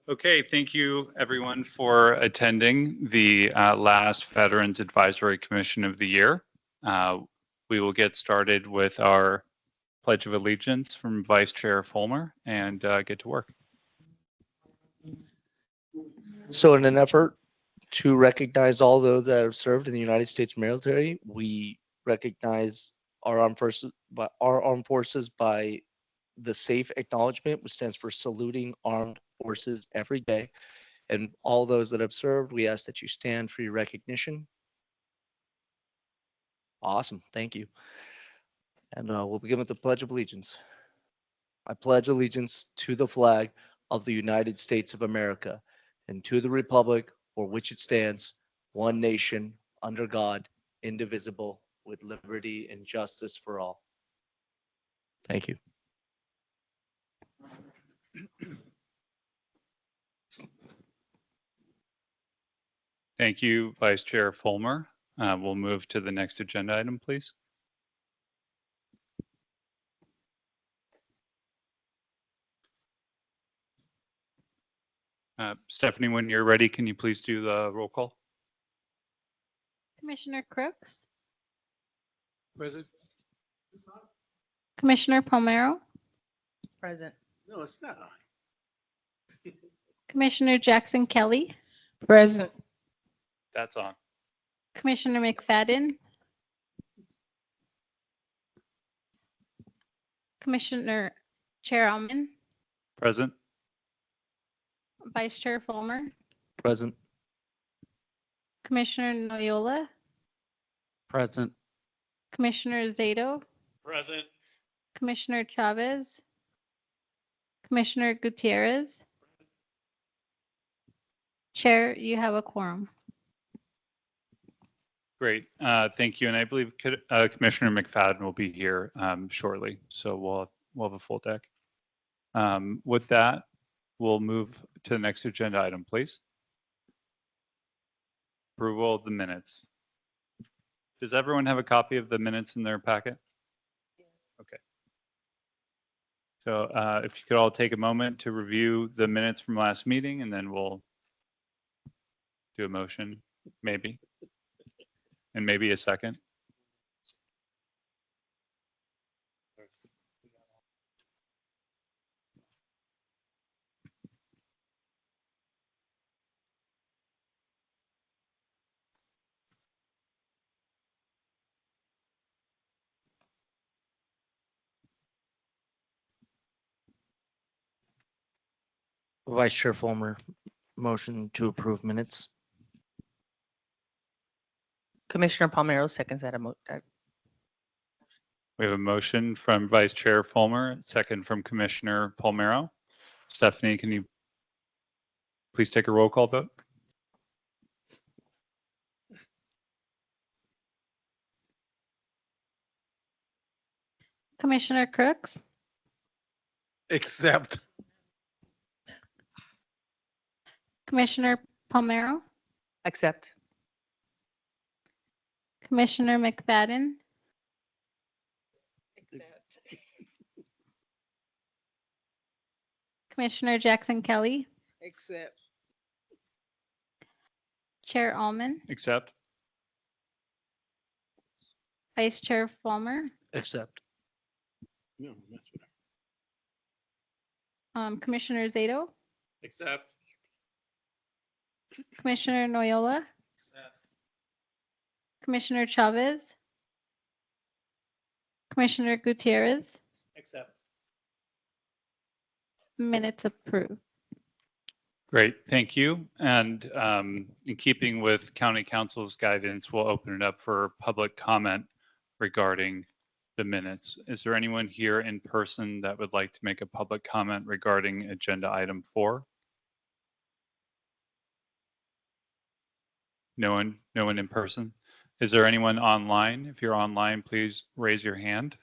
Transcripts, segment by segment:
Okay, thank you everyone for attending the last Veterans Advisory Commission of the year. We will get started with our Pledge of Allegiance from Vice Chair Fulmer and get to work. So in an effort to recognize all those that have served in the United States military, we recognize our armed forces by the SAFE acknowledgement, which stands for Saluting Armed Forces Every Day. And all those that have served, we ask that you stand for your recognition. Awesome, thank you. And we'll begin with the Pledge of Allegiance. I pledge allegiance to the flag of the United States of America and to the republic for which it stands, one nation, under God, indivisible, with liberty and justice for all. Thank you. Thank you, Vice Chair Fulmer. We'll move to the next agenda item, please. Stephanie, when you're ready, can you please do the roll call? Commissioner Crooks, Present. Commissioner Palmero, Present. No, it's not. Commissioner Jackson Kelly, Present. That's on. Commissioner McFadden, Commissioner Chair Alman, Present. Vice Chair Fulmer, Present. Commissioner Noyola, Present. Commissioner Zato, Present. Commissioner Chavez, Commissioner Gutierrez. Chair, you have a quorum. Great. Thank you. And I believe Commissioner McFadden will be here shortly. So we'll have a full deck. With that, we'll move to the next agenda item, please. Approval of the minutes. Does everyone have a copy of the minutes in their packet? Okay. So if you could all take a moment to review the minutes from last meeting, and then we'll do a motion, maybe, and maybe a second. Vice Chair Fulmer, motion to approve minutes. Commissioner Palmero seconds that. We have a motion from Vice Chair Fulmer, second from Commissioner Palmero. Stephanie, can you please take a roll call vote? Commissioner Crooks, Except. Commissioner Palmero, Accept. Commissioner McFadden, Commissioner Jackson Kelly, Accept. Chair Alman, Accept. Vice Chair Fulmer, Accept. No, that's what Commissioner Zato, Except. Commissioner Noyola, Commissioner Chavez, Commissioner Gutierrez. Except. Minutes approved. Great, thank you. And in keeping with County Council's guidance, we'll open it up for public comment regarding the minutes. Is there anyone here in person that would like to make a public comment regarding agenda item 4? No one in person. Is there anyone online? If you're online, please raise your hand.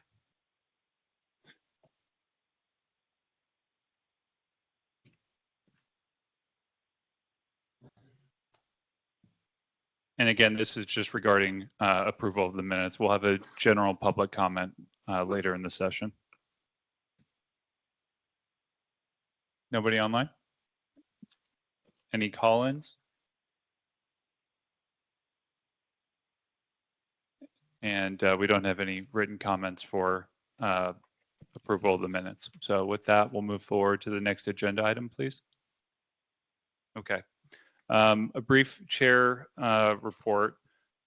And again, this is just regarding approval of the minutes. We'll have a general public comment later in the session. Nobody online? Any call-ins? And we don't have any written comments for approval of the minutes. So with that, we'll move forward to the next agenda item, please. Okay. A brief chair report.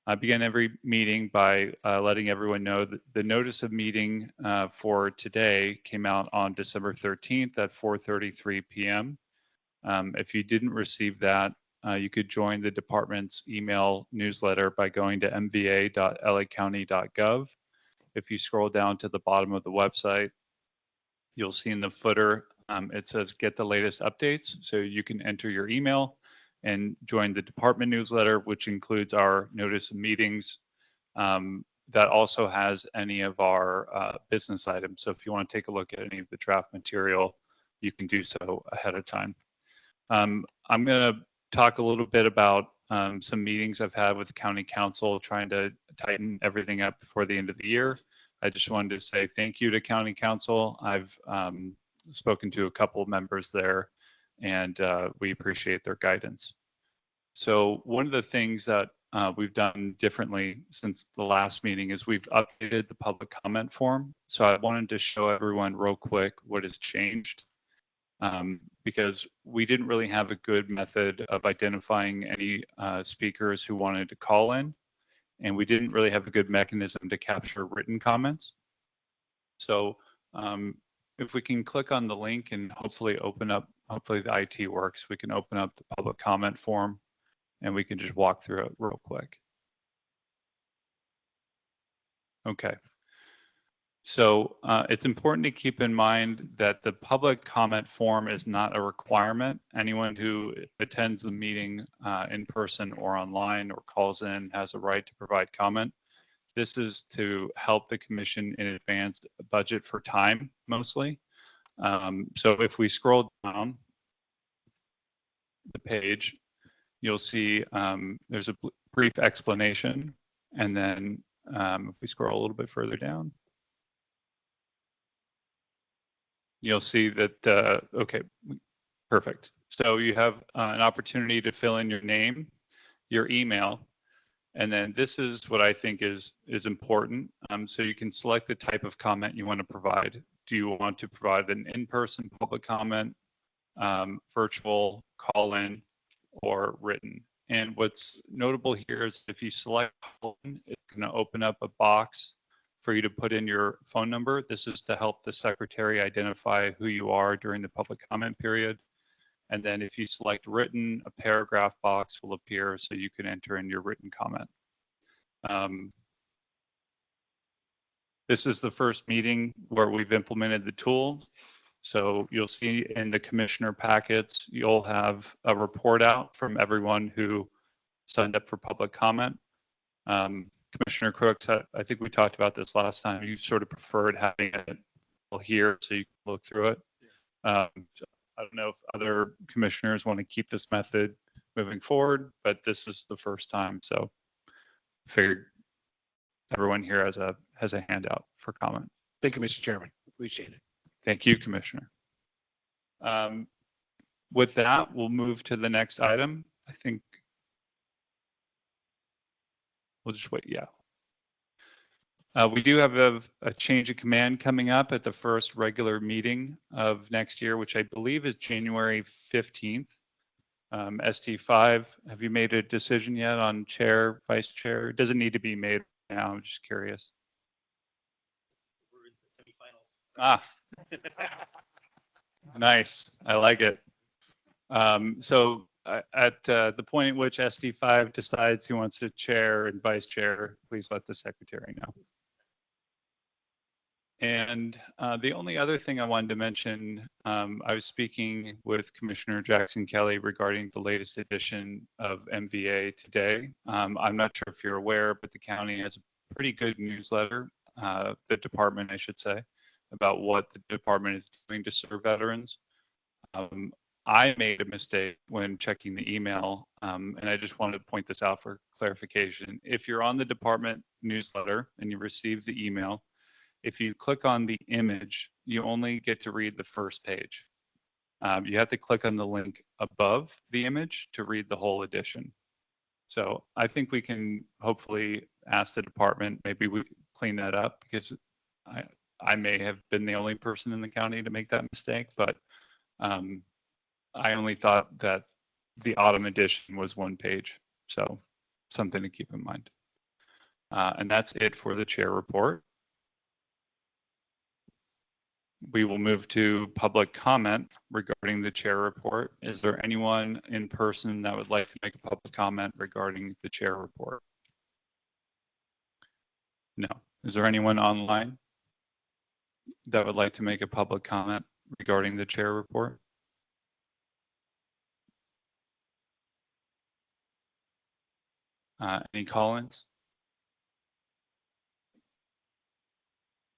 I begin every meeting by letting everyone know that the notice of meeting for today came out on December 13th at 4:33 p.m. If you didn't receive that, you could join the department's email newsletter by going to mva.lacounty.gov. If you scroll down to the bottom of the website, you'll see in the footer, it says get the latest updates. So you can enter your email and join the department newsletter, which includes our notice of meetings. That also has any of our business items. So if you want to take a look at any of the draft material, you can do so ahead of time. I'm going to talk a little bit about some meetings I've had with the county council, trying to tighten everything up before the end of the year. I just wanted to say thank you to county council. I've spoken to a couple of members there, and we appreciate their guidance. So one of the things that we've done differently since the last meeting is we've updated the public comment form. So I wanted to show everyone real quick what has changed, because we didn't really have a good method of identifying any speakers who wanted to call in, and we didn't really have a good mechanism to capture written comments. So if we can click on the link and hopefully open up, hopefully the IT works, we can open up the public comment form and we can just walk through it real quick. Okay. So it's important to keep in mind that the public comment form is not a requirement. Anyone who attends the meeting in person or online or calls in has a right to provide comment. This is to help the commission in advance budget for time, mostly. So if we scroll down the page, you'll see there's a brief explanation. And then if we scroll a little bit further down, you'll see that, okay, perfect. So you have an opportunity to fill in your name, your email, and then this is what I think is important. So you can select the type of comment you want to provide. Do you want to provide an in-person public comment, virtual, call-in, or written? And what's notable here is if you select call-in, it's going to open up a box for you to put in your phone number. This is to help the secretary identify who you are during the public comment period. And then if you select written, a paragraph box will appear so you can enter in your written comment. This is the first meeting where we've implemented the tool. So you'll see in the commissioner packets, you'll have a report out from everyone who signed up for public comment. Commissioner Crooks, I think we talked about this last time. You sort of preferred having it here so you can look through it. So I don't know if other commissioners want to keep this method moving forward, but this is the first time. So I figured everyone here has a handout for comment. Thank you, Mr. Chairman. Appreciate it. Thank you, Commissioner. With that, we'll move to the next item. I think we'll just wait. Yeah. We do have a change of command coming up at the first regular meeting of next year, which I believe is January 15th. ST5, have you made a decision yet on chair, vice chair? It doesn't need to be made now. I'm just curious. We're in the semifinals. Ah, nice. I like it. So at the point at which SD5 decides he wants to chair and vice chair, please let the secretary know. And the only other thing I wanted to mention, I was speaking with Commissioner Jackson Kelly regarding the latest edition of MVA today. I'm not sure if you're aware, but the county has a pretty good newsletter, the department, I should say, about what the department is doing to serve veterans. I made a mistake when checking the email, and I just wanted to point this out for clarification. If you're on the department newsletter and you receive the email, if you click on the image, you only get to read the first page. You have to click on the link above the image to read the whole edition. So I think we can hopefully ask the department, maybe we could clean that up, because I may have been the only person in the county to make that mistake, but I only thought that the autumn edition was one page. So something to keep in mind. And that's it for the chair report. We will move to public comment regarding the chair report. Is there anyone in person that would like to make a public comment regarding the chair report? No. Is there anyone online that would like to make a public comment regarding the chair report? Any call-ins?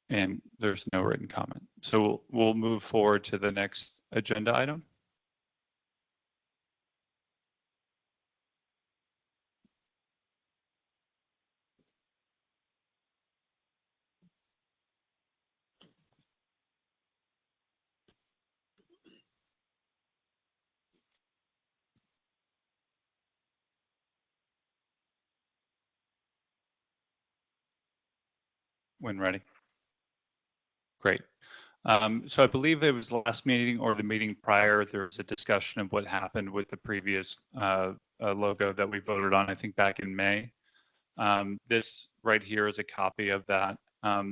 And there's no written comment. So we'll move forward to the next agenda item. When ready. Great. So I believe it was the last meeting or the meeting prior, there was a discussion of what happened with the previous logo that we voted on, I think back in May. This right here is a copy of that. I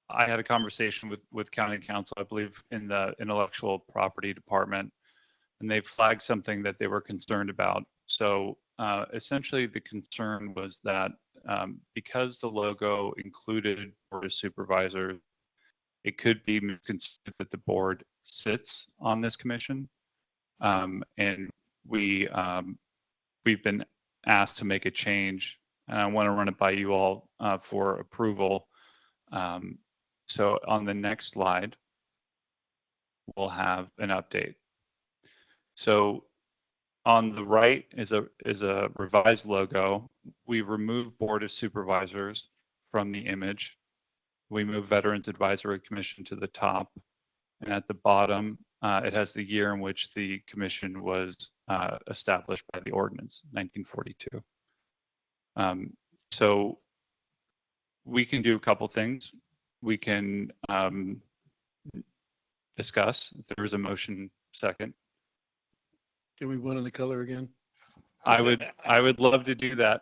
had a conversation with county council, I believe in the intellectual property department, and they flagged something that they were concerned about. So essentially the concern was that because the logo included board of supervisors, it could be misconstrued that the board sits on this commission. And we've been asked to make a change, and I want to run it by you all for approval. So on the next slide, we'll have an update. So on the right is a revised logo. We remove Board of Supervisors from the image. We move Veterans Advisory Commission to the top. And at the bottom, it has the year in which the commission was established by the ordinance, 1942. So we can do a couple things. We can discuss. If there is a motion second. Can we vote on the color again? I would love to do that.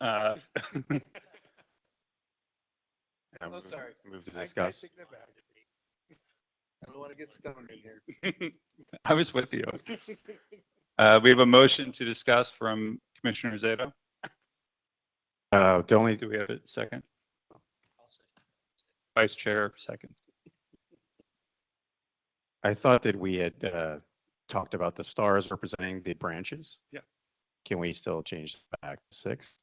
Oh, sorry. Move to I discuss. take that back. I don't want to get stoned in here. I was with you. We have a motion to discuss from Commissioner Zato. The only, Do we have a second? Vice Chair, seconds. I thought that we had talked about the stars representing the branches. Yeah. Can we still change that back to 6?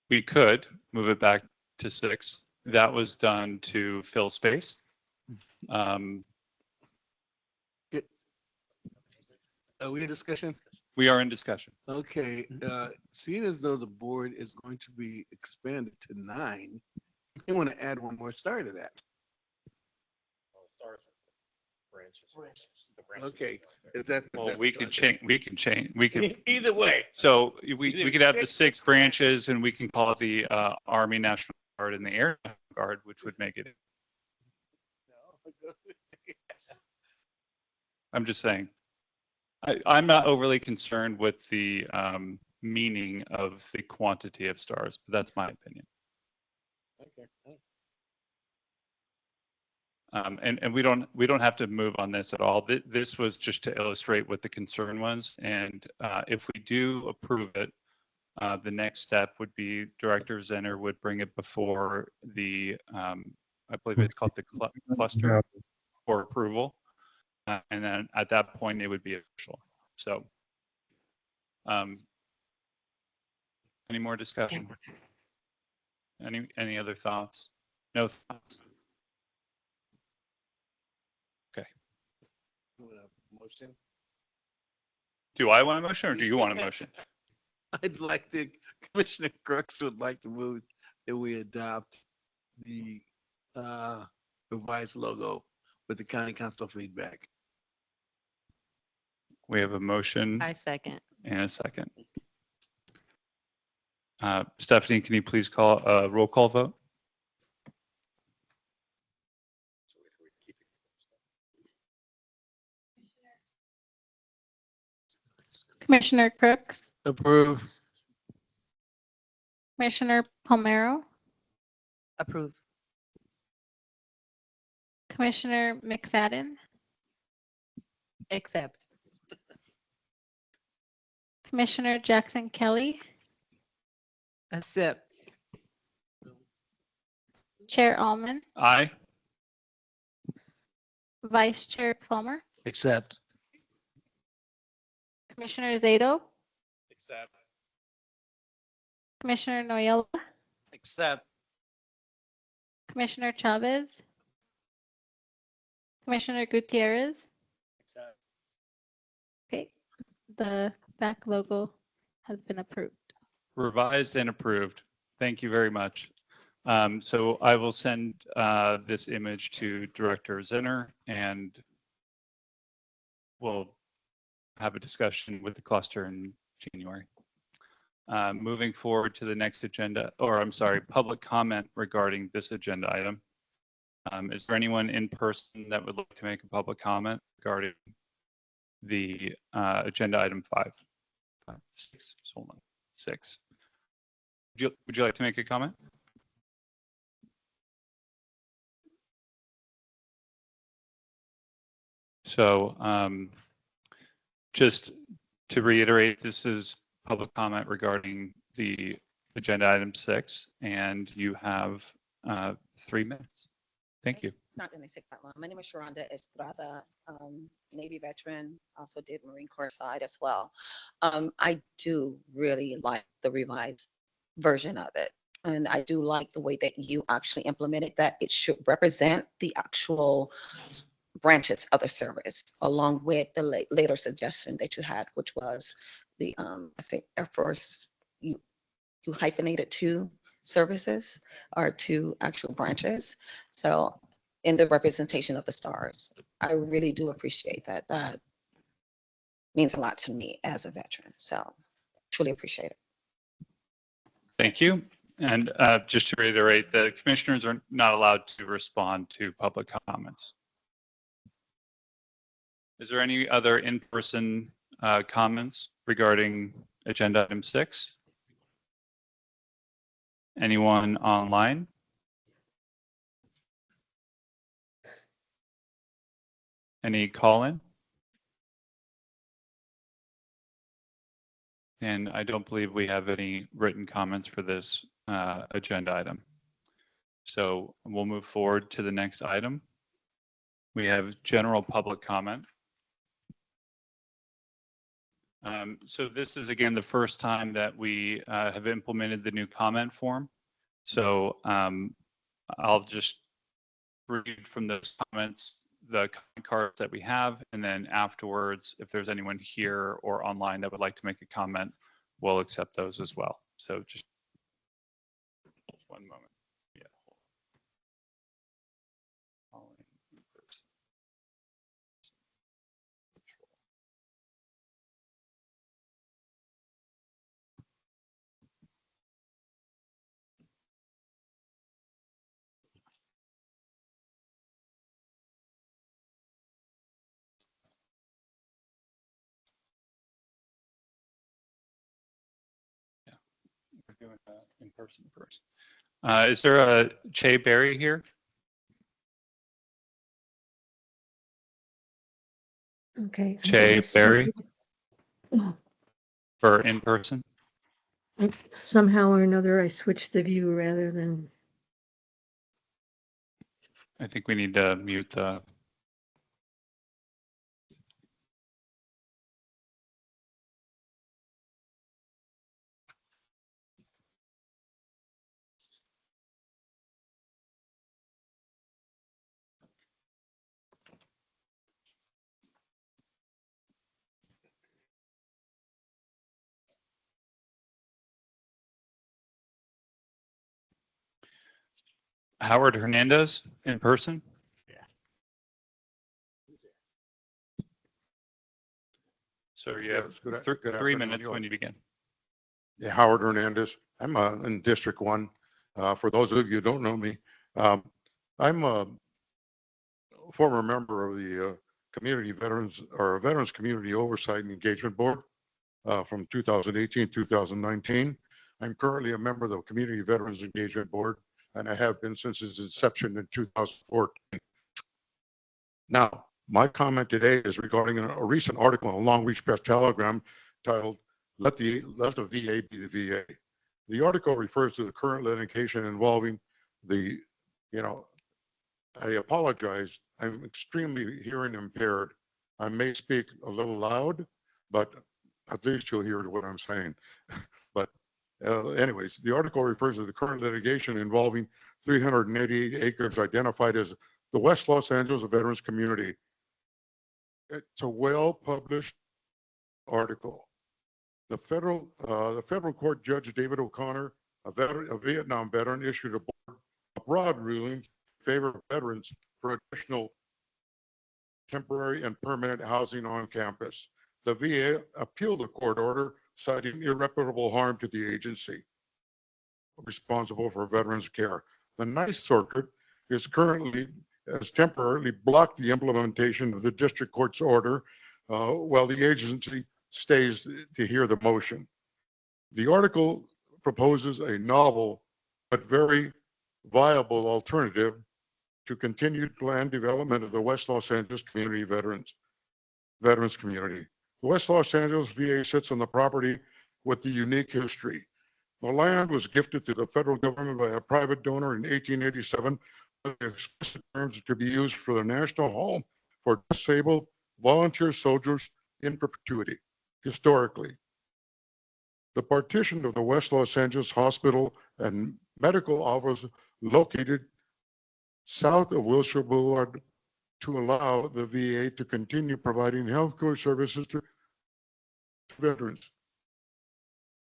We could move it back to 6. That was done to fill space. Are we in discussion? We are in discussion. Okay, seeing as though the board is going to be expanded to 9, you want to add one more star to that. Okay, is that? Well, we can change, we can, Either way. so we could have the 6 branches and we can call it the Army National Guard and the Air National Guard, which would make it, I'm just saying. I'm not overly concerned with the meaning of the quantity of stars, but that's my opinion. Okay. And we don't have to move on this at all. This was just to illustrate what the concern was. And if we do approve it, the next step would be Director Zenner would bring it before the, I believe it's called the cluster for approval. And then at that point, it would be official. So any more discussion? Any other thoughts? No thoughts? Okay. Motion. Do I want a motion or do you want a motion? I'd like to, Commissioner Crooks would like to move that we adopt the revised logo with the county council feedback. We have a motion I second. and a second. Stephanie, can you please call a roll call vote? Commissioner Crooks, Approved. Commissioner Palmero, Approve. Commissioner McFadden, Accept. Commissioner Jackson Kelly, Accept. Chair Alman, Aye. Vice Chair Plummer, Accept. Commissioner Zato, Accept. Commissioner Noyola, Accept. Commissioner Chavez, Commissioner Gutierrez. Accept. Okay, the back logo has been approved. Revised and approved. Thank you very much. So I will send this image to Director Zinner and we'll have a discussion with the cluster in January. Moving forward to the next agenda, or I'm sorry, public comment regarding this agenda item. Is there anyone in person that would like to make a public comment regarding the agenda item 5? 6, hold on, 6. Would you like to make a comment? So just to reiterate, this is public comment regarding the agenda item 6, and you have 3 minutes. Thank you. It's not going to take that long. My name is Sharonda Estrada, Navy veteran, also did Marine Corps side as well. I do really like the revised version of it. And I do like the way that you actually implemented that it should represent the actual branches of the service, along with the later suggestion that you had, which was the, I think Air Force, you hyphenated 2 services or 2 actual branches. So in the representation of the stars, I really do appreciate that. That means a lot to me as a veteran. So truly appreciate it. Thank you. And just to reiterate, the commissioners are not allowed to respond to public comments. Is there any other in-person comments regarding agenda item 6? Anyone online? Any call-in? And I don't believe we have any written comments for this agenda item. So we'll move forward to the next item. We have general public comment. So this is again the first time that we have implemented the new comment form. So I'll just read from those comments the comment cards that we have, and then afterwards, if there's anyone here or online that would like to make a comment, we'll accept those as well. So just one moment. Yeah. We're doing in person first. Is there a Che Berry here? Okay. Che Berry for in person? Somehow or another, I switched the view rather than, I think we need to mute the. Howard Hernandez in person. So you have Yes, good 3 afternoon, minutes Eli. when you begin. Yeah, Howard Hernandez. I'm in District 1. For those of you who don't know me, I'm a former member of the Community Veterans or Veterans Community Oversight and Engagement Board from 2018 2019. I'm currently a member of the Community Veterans Engagement Board, and I have been since its inception in 2014. Now, my comment today is regarding a recent article in a Long Beach Press Telegram titled Let the VA be the VA. The article refers to the current litigation involving the, I apologize, I'm extremely hearing impaired. I may speak a little loud, but at least you'll hear what I'm saying. But anyways, the article refers to the current litigation involving 388 acres identified as the West Los Angeles Veterans Community. It's a well-published article. The federal court judge David O'Connor, a Vietnam veteran, issued a broad ruling in favor of veterans for additional temporary and permanent housing on campus. The VA appealed the court order, citing irreparable harm to the agency responsible for veterans care. The Ninth Circuit has temporarily blocked the implementation of the district court's order while the agency stays to hear the motion. The article proposes a novel but very viable alternative to continued planned development of the West Los Angeles veterans community. The West Los Angeles VA sits on the property with the unique history. The land was gifted to the federal government by a private donor in 1887 with the explicit terms to be used for the National Home for Disabled Volunteer Soldiers in perpetuity. Historically, the partition of the West Los Angeles Hospital and Medical Office located south of Wilshire Boulevard to allow the VA to continue providing healthcare services to veterans.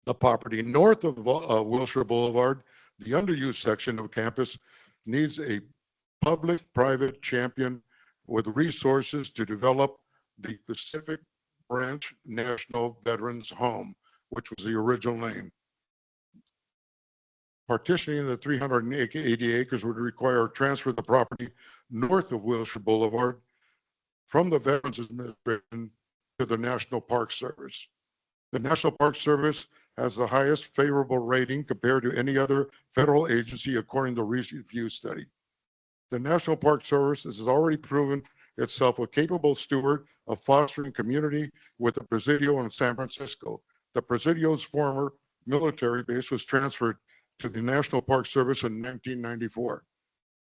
The property north of Wilshire Boulevard, the underused section of campus, needs a public-private champion with resources to develop the Pacific Branch National Veterans Home, which was the original name. Partitioning the 380 acres would require a transfer of the property north of Wilshire Boulevard from the Veterans Administration to the National Park Service. The National Park Service has the highest favorable rating compared to any other federal agency according to a recent review study. The National Park Service has already proven itself a capable steward of fostering community with the Presidio in San Francisco. The Presidio's former military base was transferred to the National Park Service in 1994.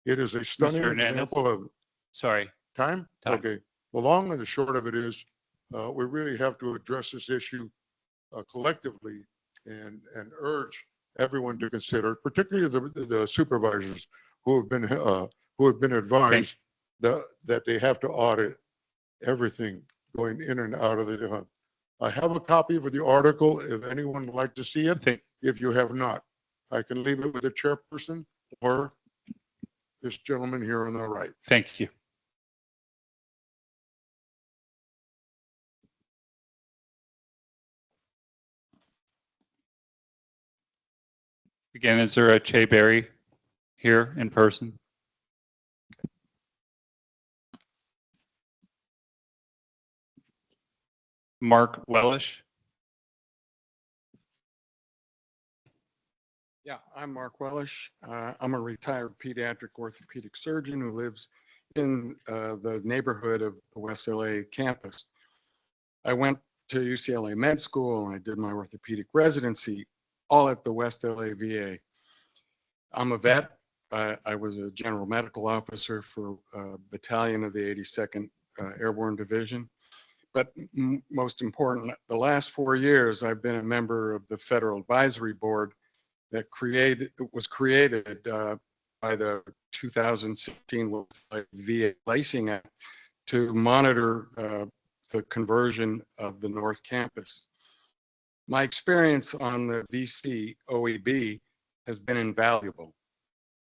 It is a stunning Hernandez? example of Sorry. time. Time. Okay. The long and the short of it is we really have to address this issue collectively and urge everyone to consider, particularly the supervisors who have been advised that they have to audit everything going in and out of the. I have a copy of the article if anyone would like to see it. If you have not, I can leave it with the chairperson or this gentleman here on the right. Thank you. Again, is there a Che Berry here in person? Mark Wellish. Yeah, I'm Mark Wellish. I'm a retired pediatric orthopedic surgeon who lives in the neighborhood of the West LA campus. I went to UCLA Med School and I did my orthopedic residency all at the West LA VA. I'm a vet. I was a general medical officer for a battalion of the 82nd Airborne Division. But most important, the last 4 years, I've been a member of the Federal Advisory Board that was created by the 2016 VA Lacing Act to monitor the conversion of the North Campus. My experience on the VC OEB has been invaluable.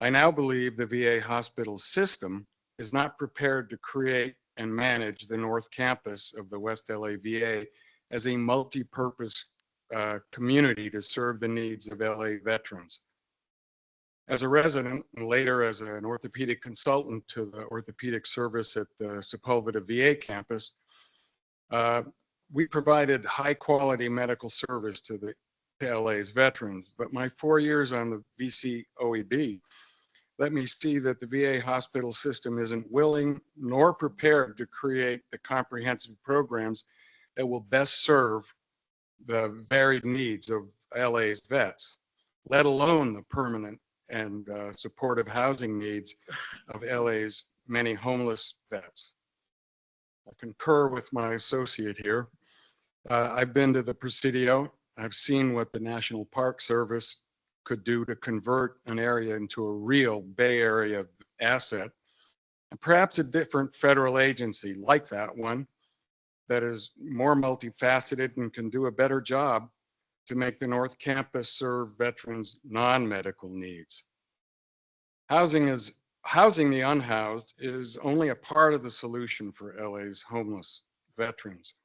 I now believe the VA hospital system is not prepared to create and manage the North Campus of the West LA VA as a multi-purpose community to serve the needs of LA veterans. As a resident and later as an orthopedic consultant to the orthopedic service at the Sepulveda VA campus, we provided high quality medical service to LA's veterans. But my 4 years on the VC OEB let me see that the VA hospital system isn't willing nor prepared to create the comprehensive programs that will best serve the varied needs of LA's vets, let alone the permanent and supportive housing needs of LA's many homeless vets. I concur with my associate here. I've been to the Presidio. I've seen what the National Park Service could do to convert an area into a real Bay Area asset. And perhaps a different federal agency like that one that is more multifaceted and can do a better job to make the North Campus serve veterans' non-medical needs. Housing the unhoused is only a part of the solution for LA's homeless veterans.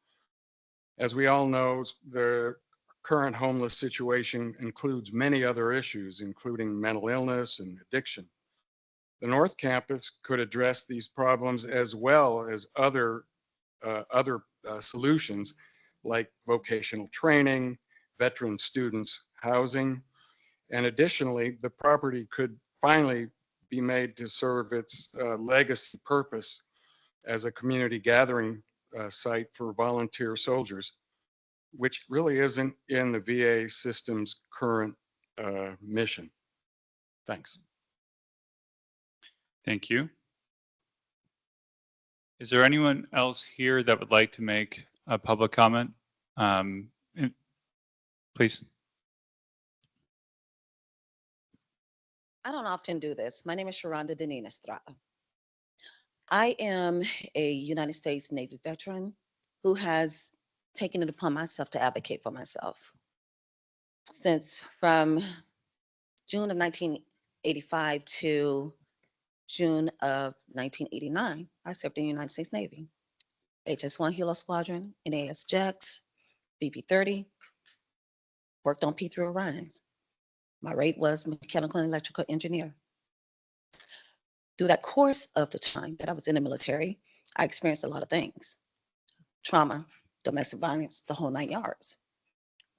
As we all know, the current homeless situation includes many other issues, including mental illness and addiction. The North Campus could address these problems as well as other solutions like vocational training, veteran students housing, and additionally, the property could finally be made to serve its legacy purpose as a community gathering site for volunteer soldiers, which really isn't in the VA system's current mission. Thanks. Thank you. Is there anyone else here that would like to make a public comment? Please. I don't often do this. My name is Sharonda Deneen Estrada. I am a United States Navy veteran who has taken it upon myself to advocate for myself. Since from June of 1985 to June of 1989, I served in the United States Navy. HS-1 Helo Squadron, NAS Jets, BP-30, worked on P-3 Orions. My rate was mechanical and electrical engineer. Through that course of the time that I was in the military, I experienced a lot of things. Trauma, domestic violence, the whole 9 yards.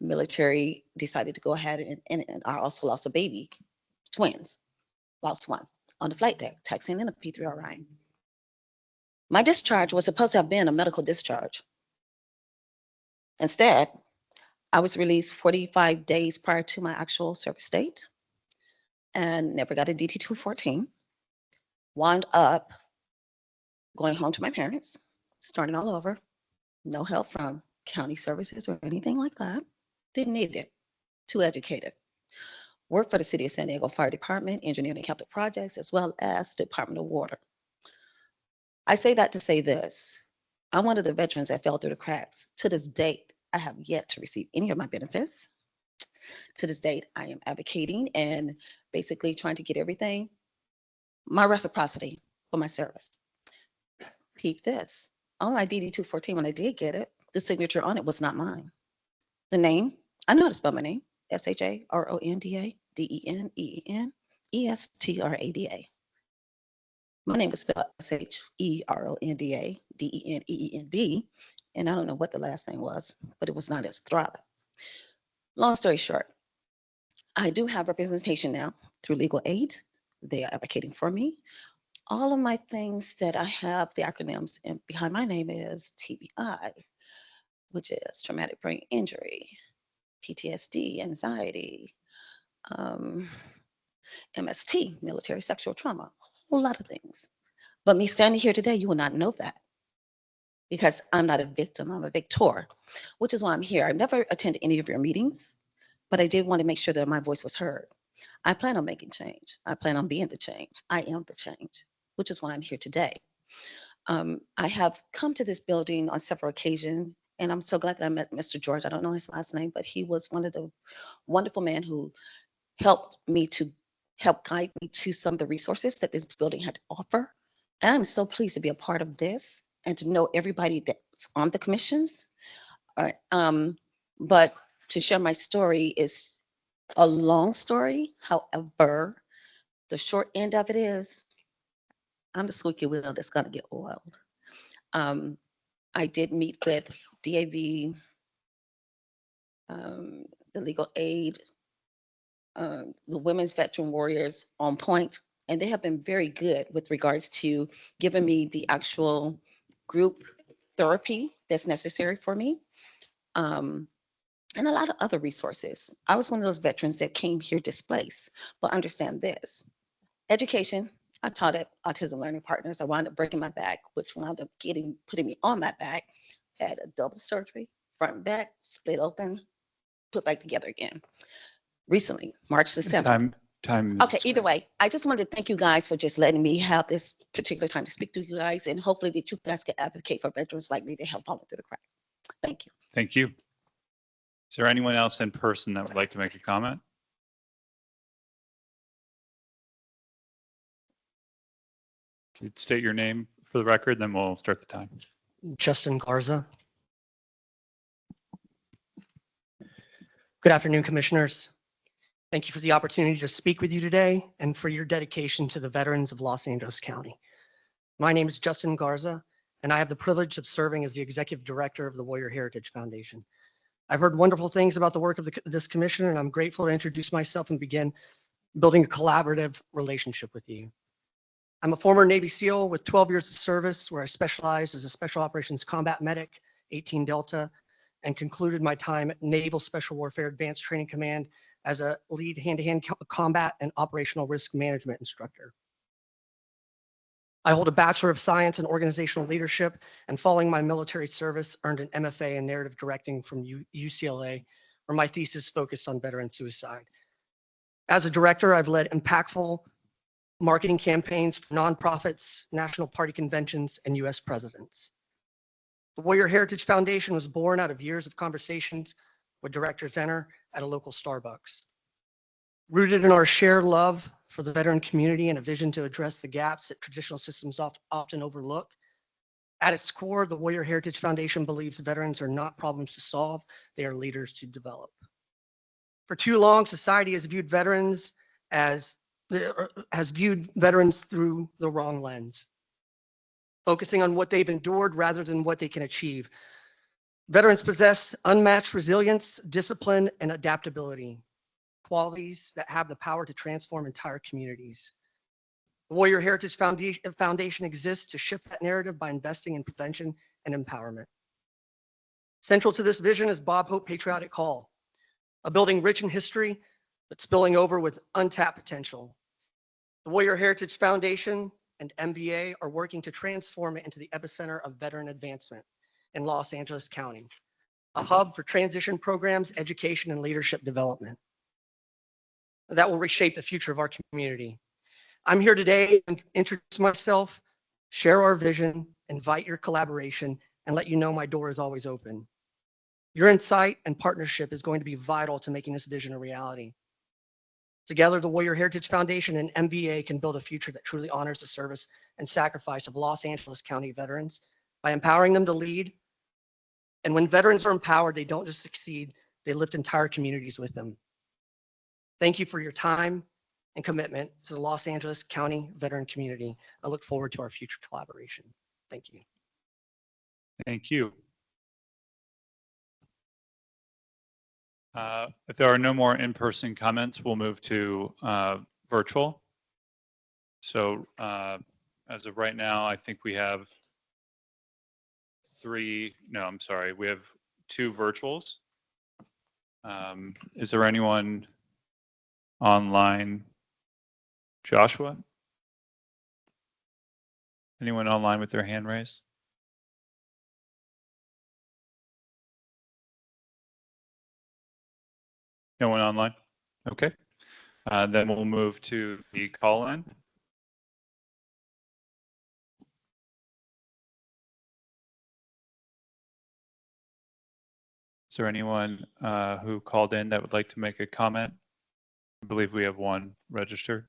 Military decided to go ahead and I also lost a baby, twins, lost one on the flight deck, taxiing in a P-3 Orion. My discharge was supposed to have been a medical discharge. Instead, I was released 45 days prior to my actual service date and never got a DT-214. Wound up going home to my parents, starting all over. No help from county services or anything like that. Didn't need it. Too educated. Worked for the City of San Diego Fire Department, engineering and capital projects, as well as the Department of Water. I say that to say this. I'm one of the veterans that fell through the cracks. To this date, I have yet to receive any of my benefits. To this date, I am advocating and basically trying to get everything, my reciprocity for my service. Peep this. On my DD-214, when I did get it, the signature on it was not mine. The name, I know how to spell my name, SHARONDA-DENEENESTRADA. My name was spelled SHERONDA-DENEEND, and I don't know what the last name was, but it was not Estrada. Long story short, I do have representation now through legal aid. They are advocating for me. All of my things that I have, the acronyms and behind my name is TBI, which is traumatic brain injury, PTSD, anxiety, MST, military sexual trauma, a whole lot of things. But me standing here today, you will not know that because I'm not a victim, I'm a victor, which is why I'm here. I've never attended any of your meetings, but I did want to make sure that my voice was heard. I plan on making change. I plan on being the change. I am the change, which is why I'm here today. I have come to this building on several occasions, and I'm so glad that I met Mr. George. I don't know his last name, but he was one of the wonderful men who helped me to helped guide me to some of the resources that this building had to offer. And I'm so pleased to be a part of this and to know everybody that's on the commissions. All right, but to share my story is a long story. However, the short end of it is I'm the squeaky wheel that's gonna get oiled. Um, I did meet with DAV, the legal aid, the women's veteran warriors on point, and they have been very good with regards to giving me the actual group therapy that's necessary for me. And a lot of other resources. I was one of those veterans that came here displaced, but understand this. Education, I taught at Autism Learning Partners. I wound up breaking my back, which wound up putting me on my back. Had a double surgery, front and back, split open, put back together again. Recently, March the 7th. Time. Okay, either way, I just wanted to thank you guys for just letting me have this particular time to speak to you guys, and hopefully that you guys can advocate for veterans like me that have fallen through the crack. Thank you. Thank you. Is there anyone else in person that would like to make a comment? Could state your name for the record, then we'll start the time. Justin Garza. Good afternoon, commissioners. Thank you for the opportunity to speak with you today and for your dedication to the veterans of Los Angeles County. My name is Justin Garza, and I have the privilege of serving as the executive director of the Warrior Heritage Foundation. I've heard wonderful things about the work of this commission, and I'm grateful to introduce myself and begin building a collaborative relationship with you. I'm a former Navy SEAL with 12 years of service, where I specialized as a Special Operations Combat Medic, 18 Delta, and concluded my time at Naval Special Warfare Advanced Training Command as a lead hand-to-hand combat and operational risk management instructor. I hold a Bachelor of Science in Organizational Leadership, and following my military service, earned an MFA in Narrative Directing from UCLA, where my thesis focused on veteran suicide. As a director, I've led impactful marketing campaigns for nonprofits, national party conventions, and US presidents. The Warrior Heritage Foundation was born out of years of conversations with Director Zenner at a local Starbucks. Rooted in our shared love for the veteran community and a vision to address the gaps that traditional systems often overlook, at its core, the Warrior Heritage Foundation believes veterans are not problems to solve, they are leaders to develop. For too long, society has viewed veterans through the wrong lens, focusing on what they've endured rather than what they can achieve. Veterans possess unmatched resilience, discipline, and adaptability, qualities that have the power to transform entire communities. The Warrior Heritage Foundation exists to shift that narrative by investing in prevention and empowerment. Central to this vision is Bob Hope Patriotic Hall, a building rich in history but spilling over with untapped potential. The Warrior Heritage Foundation and MVA are working to transform it into the epicenter of veteran advancement in Los Angeles County, a hub for transition programs, education, and leadership development that will reshape the future of our community. I'm here today to introduce myself, share our vision, invite your collaboration, and let you know my door is always open. Your insight and partnership is going to be vital to making this vision a reality. Together, the Warrior Heritage Foundation and MVA can build a future that truly honors the service and sacrifice of Los Angeles County veterans by empowering them to lead. And when veterans are empowered, they don't just succeed, they lift entire communities with them. Thank you for your time and commitment to the Los Angeles County veteran community. I look forward to our future collaboration. Thank you. Thank you. If there are no more in-person comments, we'll move to virtual. So as of right now, I think we have we have 2 virtuals. Is there anyone online? Joshua? Anyone online with their hand raised? No one online? Okay. Then we'll move to the call-in. Is there anyone who called in that would like to make a comment I believe we have one registered.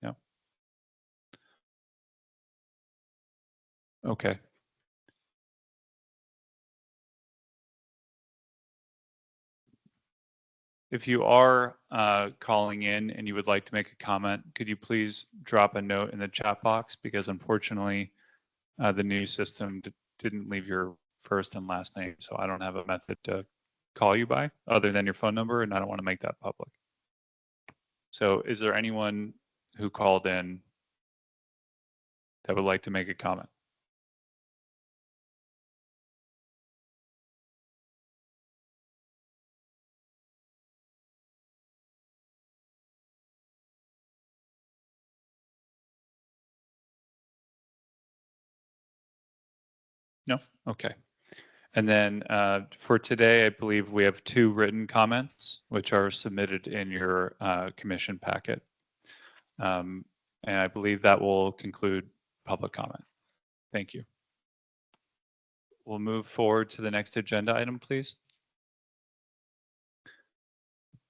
Yeah. Okay. If you are calling in and you would like to make a comment, could you please drop a note in the chat box? Because unfortunately, the new system didn't leave your first and last name, so I don't have a method to call you by other than your phone number, and I don't want to make that public. So is there anyone who called in that would like to make a comment? No? Okay. And then for today, I believe we have 2 written comments, which are submitted in your commission packet. And I believe that will conclude public comment. Thank you. We'll move forward to the next agenda item, please.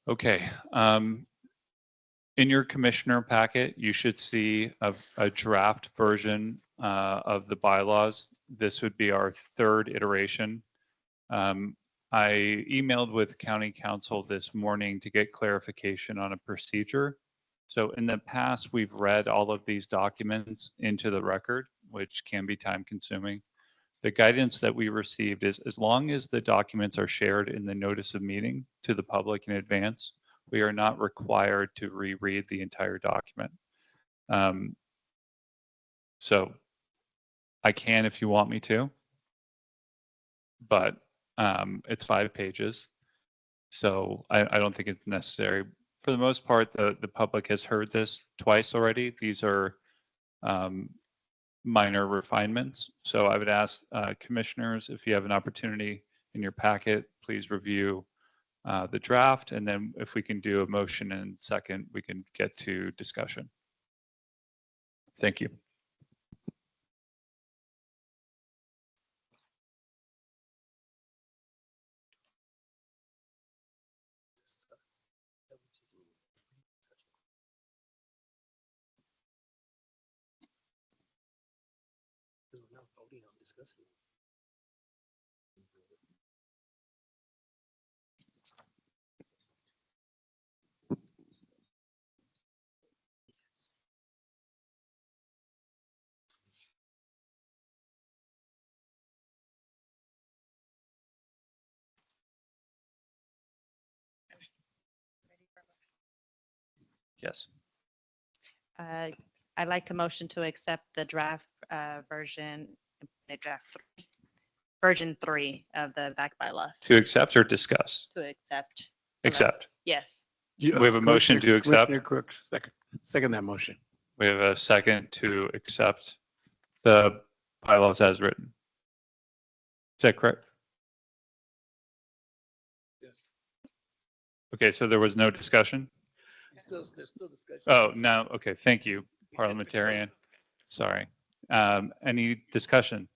Okay. In your commissioner packet, you should see a draft version of the bylaws. This would be our 3rd iteration. I emailed with county council this morning to get clarification on a procedure. So in the past, we've read all of these documents into the record, which can be time consuming. The guidance that we received is as long as the documents are shared in the notice of meeting to the public in advance, we are not required to reread the entire document. So I can if you want me to, but it's 5 pages. So I don't think it's necessary. For the most part, the public has heard this twice already. These are minor refinements. So I would ask commissioners, if you have an opportunity in your packet, please review the draft. And then if we can do a motion and second, we can get to discussion. Thank you. Yes. I'd like to motion to accept the draft version, version 3 of the back bylaws. To accept or discuss? To accept. Accept. Yes. We have a motion to accept. Commissioner Crooks, second that motion. We have a second to accept the bylaws as written. Is that correct? Yes. Okay, so there was no discussion? There's still discussion. Oh, no. Okay, thank you, parliamentarian. Sorry. Any discussion?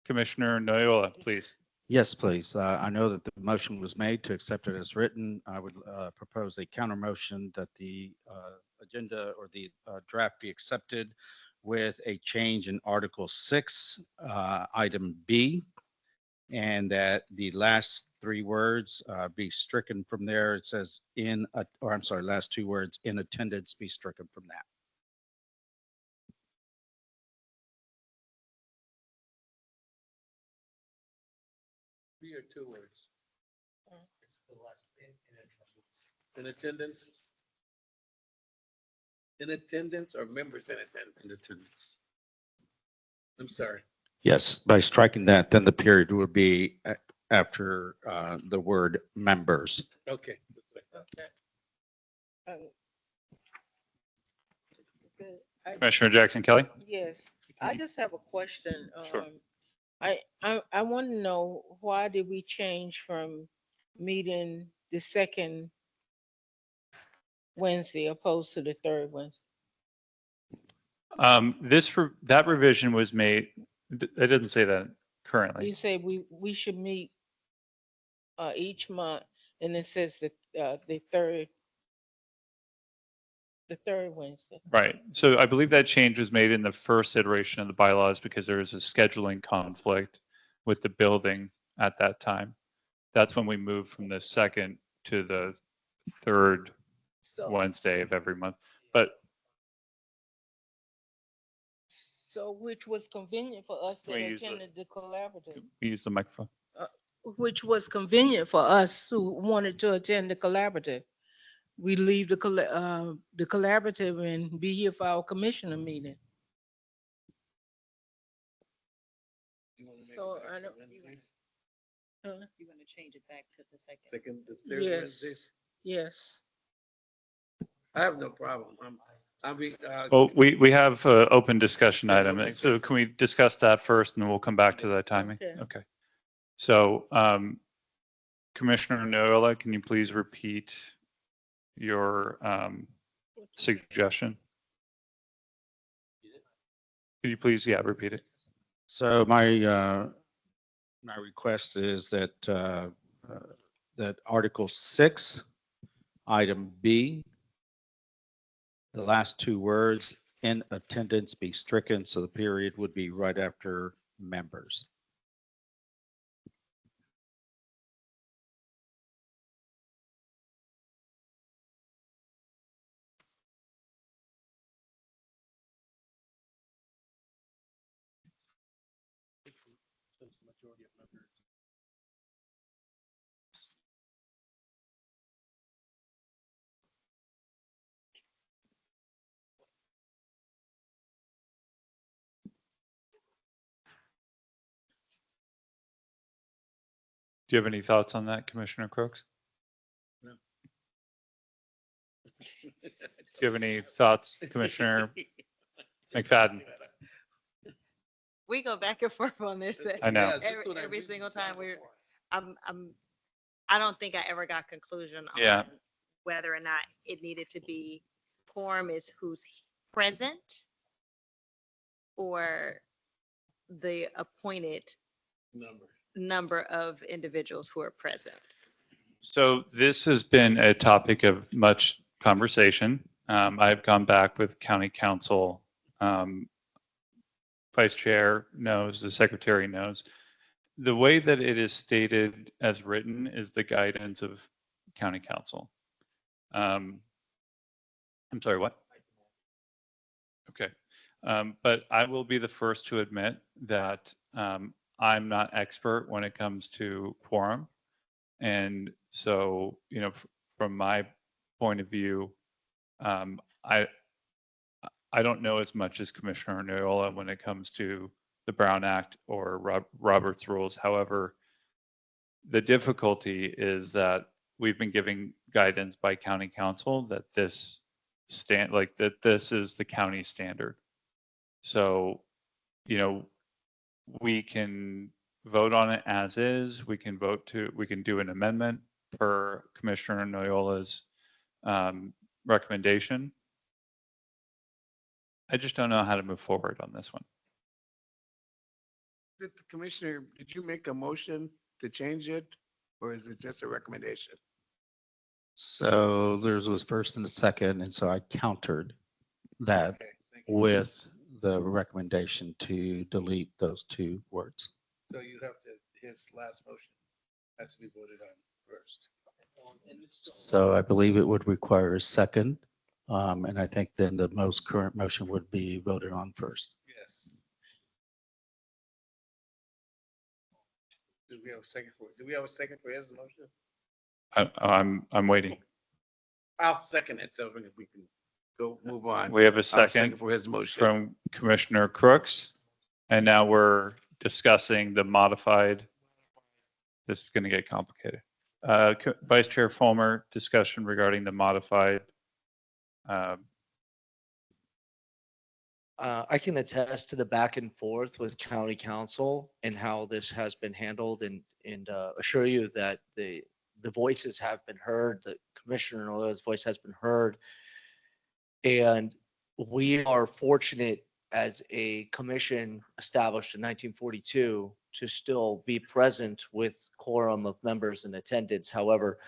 Commissioner Noyola, please. Yes, please. I know that the motion was made to accept it as written. I would propose a counter motion that the agenda or the draft be accepted with a change in Article 6, item B, and that the last 3 words be stricken from there. It says last 2 words, in attendance, be stricken from that. 3 or 2 words? In attendance? In attendance or members in attendance? In attendance. I'm sorry. Yes, by striking that, then the period would be after the word members. Okay. Commissioner Jackson Kelly? Yes, I just have a question. Sure. I want to know, why did we change from meeting the second Wednesday opposed to the third Wednesday? That revision was made, it didn't say that currently. You say we should meet each month, and it says that, the third Wednesday. Right. So I believe that change was made in the first iteration of the bylaws because there was a scheduling conflict with the building at that time. That's when we moved from the second to the third So, Wednesday of every month. But so which was convenient for us that Can we use the- attended the collaborative, we use the microphone. which was convenient for us who wanted to attend the collaborative. We leave the collaborative and be here for our commissioner meeting. So I don't. Huh? You want to change it back to the second? Second, the third Yes. Wednesdays. Yes. I have no problem. I'll be, Well, we have an open discussion Yeah, item. open So can we discuss that first and then we'll come back to the timing? Okay. Okay. So Commissioner Noyola, can you please repeat your suggestion? Could you please, repeat it? So my request is that Article 6, item B, the last two words, "in attendance," be stricken, so the period would be right after members. Do you have any thoughts on that, Commissioner Crooks? No. Do you have any thoughts, Commissioner McFadden? We go back and forth on this. I know. Yeah, that's what I Every really single was time looking for. I don't think I ever got conclusion Yeah. on whether or not it needed to be quorum is who's present or the appointed Number. number of individuals who are present. So this has been a topic of much conversation. I've gone back with county council. Vice chair knows, the secretary knows. The way that it is stated as written is the guidance of county council. I'm sorry, what? Okay. But I will be the first to admit that I'm not expert when it comes to quorum. And so, from my point of view, I don't know as much as Commissioner Noyola when it comes to the Brown Act or Robert's rules. However, the difficulty is that we've been giving guidance by county council that this this is the county standard. So, we can vote on it as is. We can do an amendment per Commissioner Noyola's recommendation. I just don't know how to move forward on this one. Commissioner, did you make a motion to change it, or is it just a recommendation? So theirs was first and second, and so I countered that Okay, thank you. with the recommendation to delete those two words. So you have to, his last motion has to be voted on first. So I believe it would require a second, and I think then the most current motion would be voted on first. Yes. Do we have a second for his motion? I'm waiting. I'll second it, so we can go move on. We have a I'll second for his motion. from Commissioner Crooks. And now we're discussing the modified. This is going to get complicated. Vice Chair Fulmer, discussion regarding the modified. I can attest to the back and forth with county council and how this has been handled and assure you that the voices have been heard, the Commissioner Noyola's voice has been heard. And we are fortunate as a commission established in 1942 to still be present with quorum of members in attendance. However,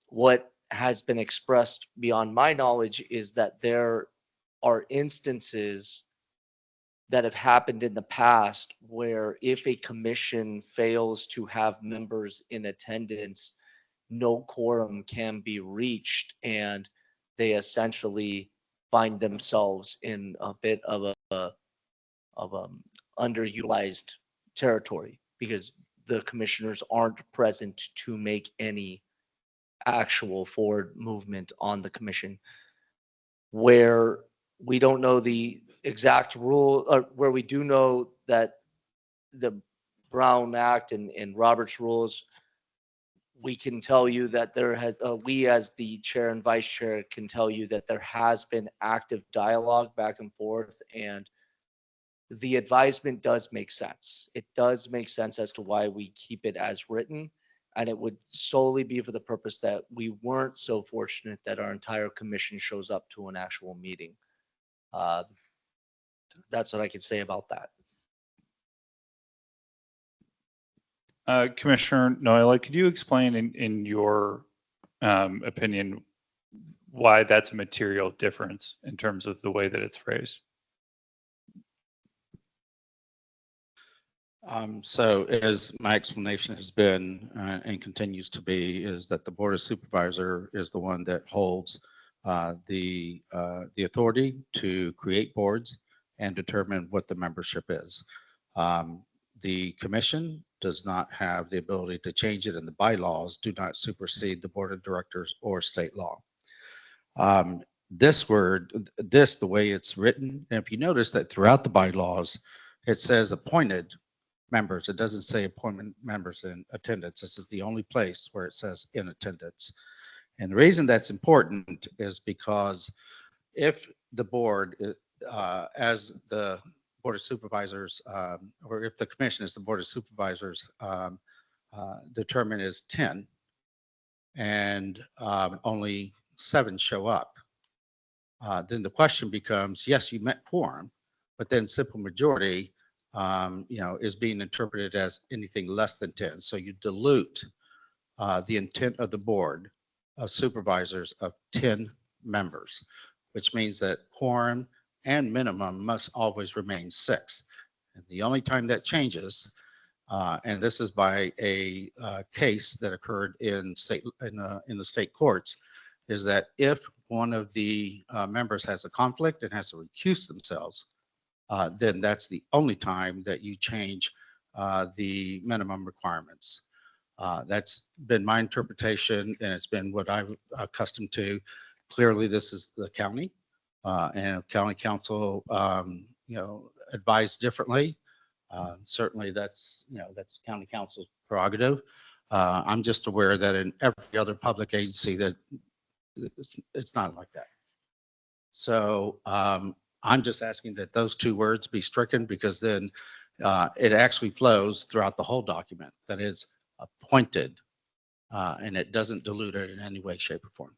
what has been expressed beyond my knowledge is that there are instances that have happened in the past where if a commission fails to have members in attendance, no quorum can be reached, and they essentially find themselves in a bit of underutilized territory because the commissioners aren't present to make any actual forward movement on the commission. Where we don't know the exact rule, or where we do know that the Brown Act and Robert's rules, we can tell you that there has, we as the chair and vice chair can tell you that there has been active dialogue back and forth, and the advisement does make sense. It does make sense as to why we keep it as written. And it would solely be for the purpose that we weren't so fortunate that our entire commission shows up to an actual meeting. That's what I can say about that. Commissioner Noila, could you explain in your opinion why that's a material difference in terms of the way that it's phrased? So as my explanation has been and continues to be, is that the Board of Supervisor is the one that holds the authority to create boards and determine what the membership is. The commission does not have the ability to change it, and the bylaws do not supersede the Board of Directors or state law. This word, the way it's written, and if you notice that throughout the bylaws, it says appointed members. It doesn't say appointment members in attendance. This is the only place where it says in attendance. And the reason that's important is because if the board, as the Board of Supervisors, or if the commission as the Board of Supervisors determine is 10 and only 7 show up, then the question becomes, yes, you met quorum, but then simple majority is being interpreted as anything less than 10. So you dilute the intent of the Board of Supervisors of 10 members, which means that quorum and minimum must always remain 6. And the only time that changes, and this is by a case that occurred in the state courts, is that if one of the members has a conflict and has to recuse themselves, then that's the only time that you change the minimum requirements. That's been my interpretation, and it's been what I'm accustomed to. Clearly, this is the county, and county council, advised differently. Certainly, that's county council's prerogative. I'm just aware that in every other public agency that it's not like that. So I'm just asking that those 2 words be stricken, because then it actually flows throughout the whole document. That is appointed, and it doesn't dilute it in any way, shape, or form.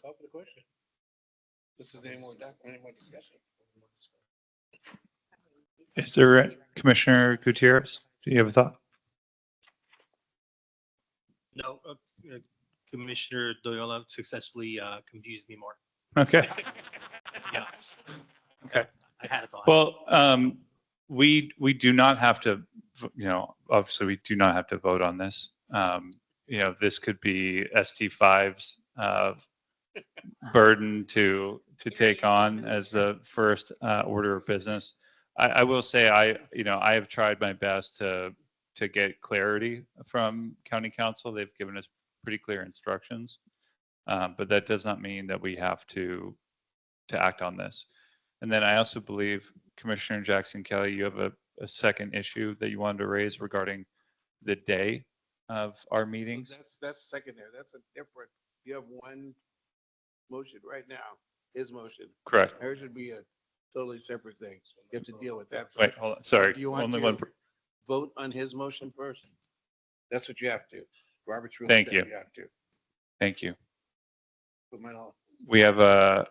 Call for the question. This is any more discussion. Is there Commissioner Gutierrez? Do you have a thought? No, Commissioner Doyola successfully confused me more. Okay. Yeah. Okay. I had a thought. Well, we do not have to, obviously we do not have to vote on this. This could be ST5's burden to take on as the first order of business. I will say I have tried my best to get clarity from county council. They've given us pretty clear instructions, but that does not mean that we have to act on this. And then I also believe, Commissioner Jackson Kelly, you have a second issue that you wanted to raise regarding the day of our meetings. That's secondary. That's a different. You have one motion right now. His motion. Correct. There should be a totally separate thing. You have to deal with that. Wait, hold on. Sorry. Do you want Only to one. vote on his motion first? That's what you have to. Robert's rules. Thank says you. You have to. Thank you. Put mine all- We have a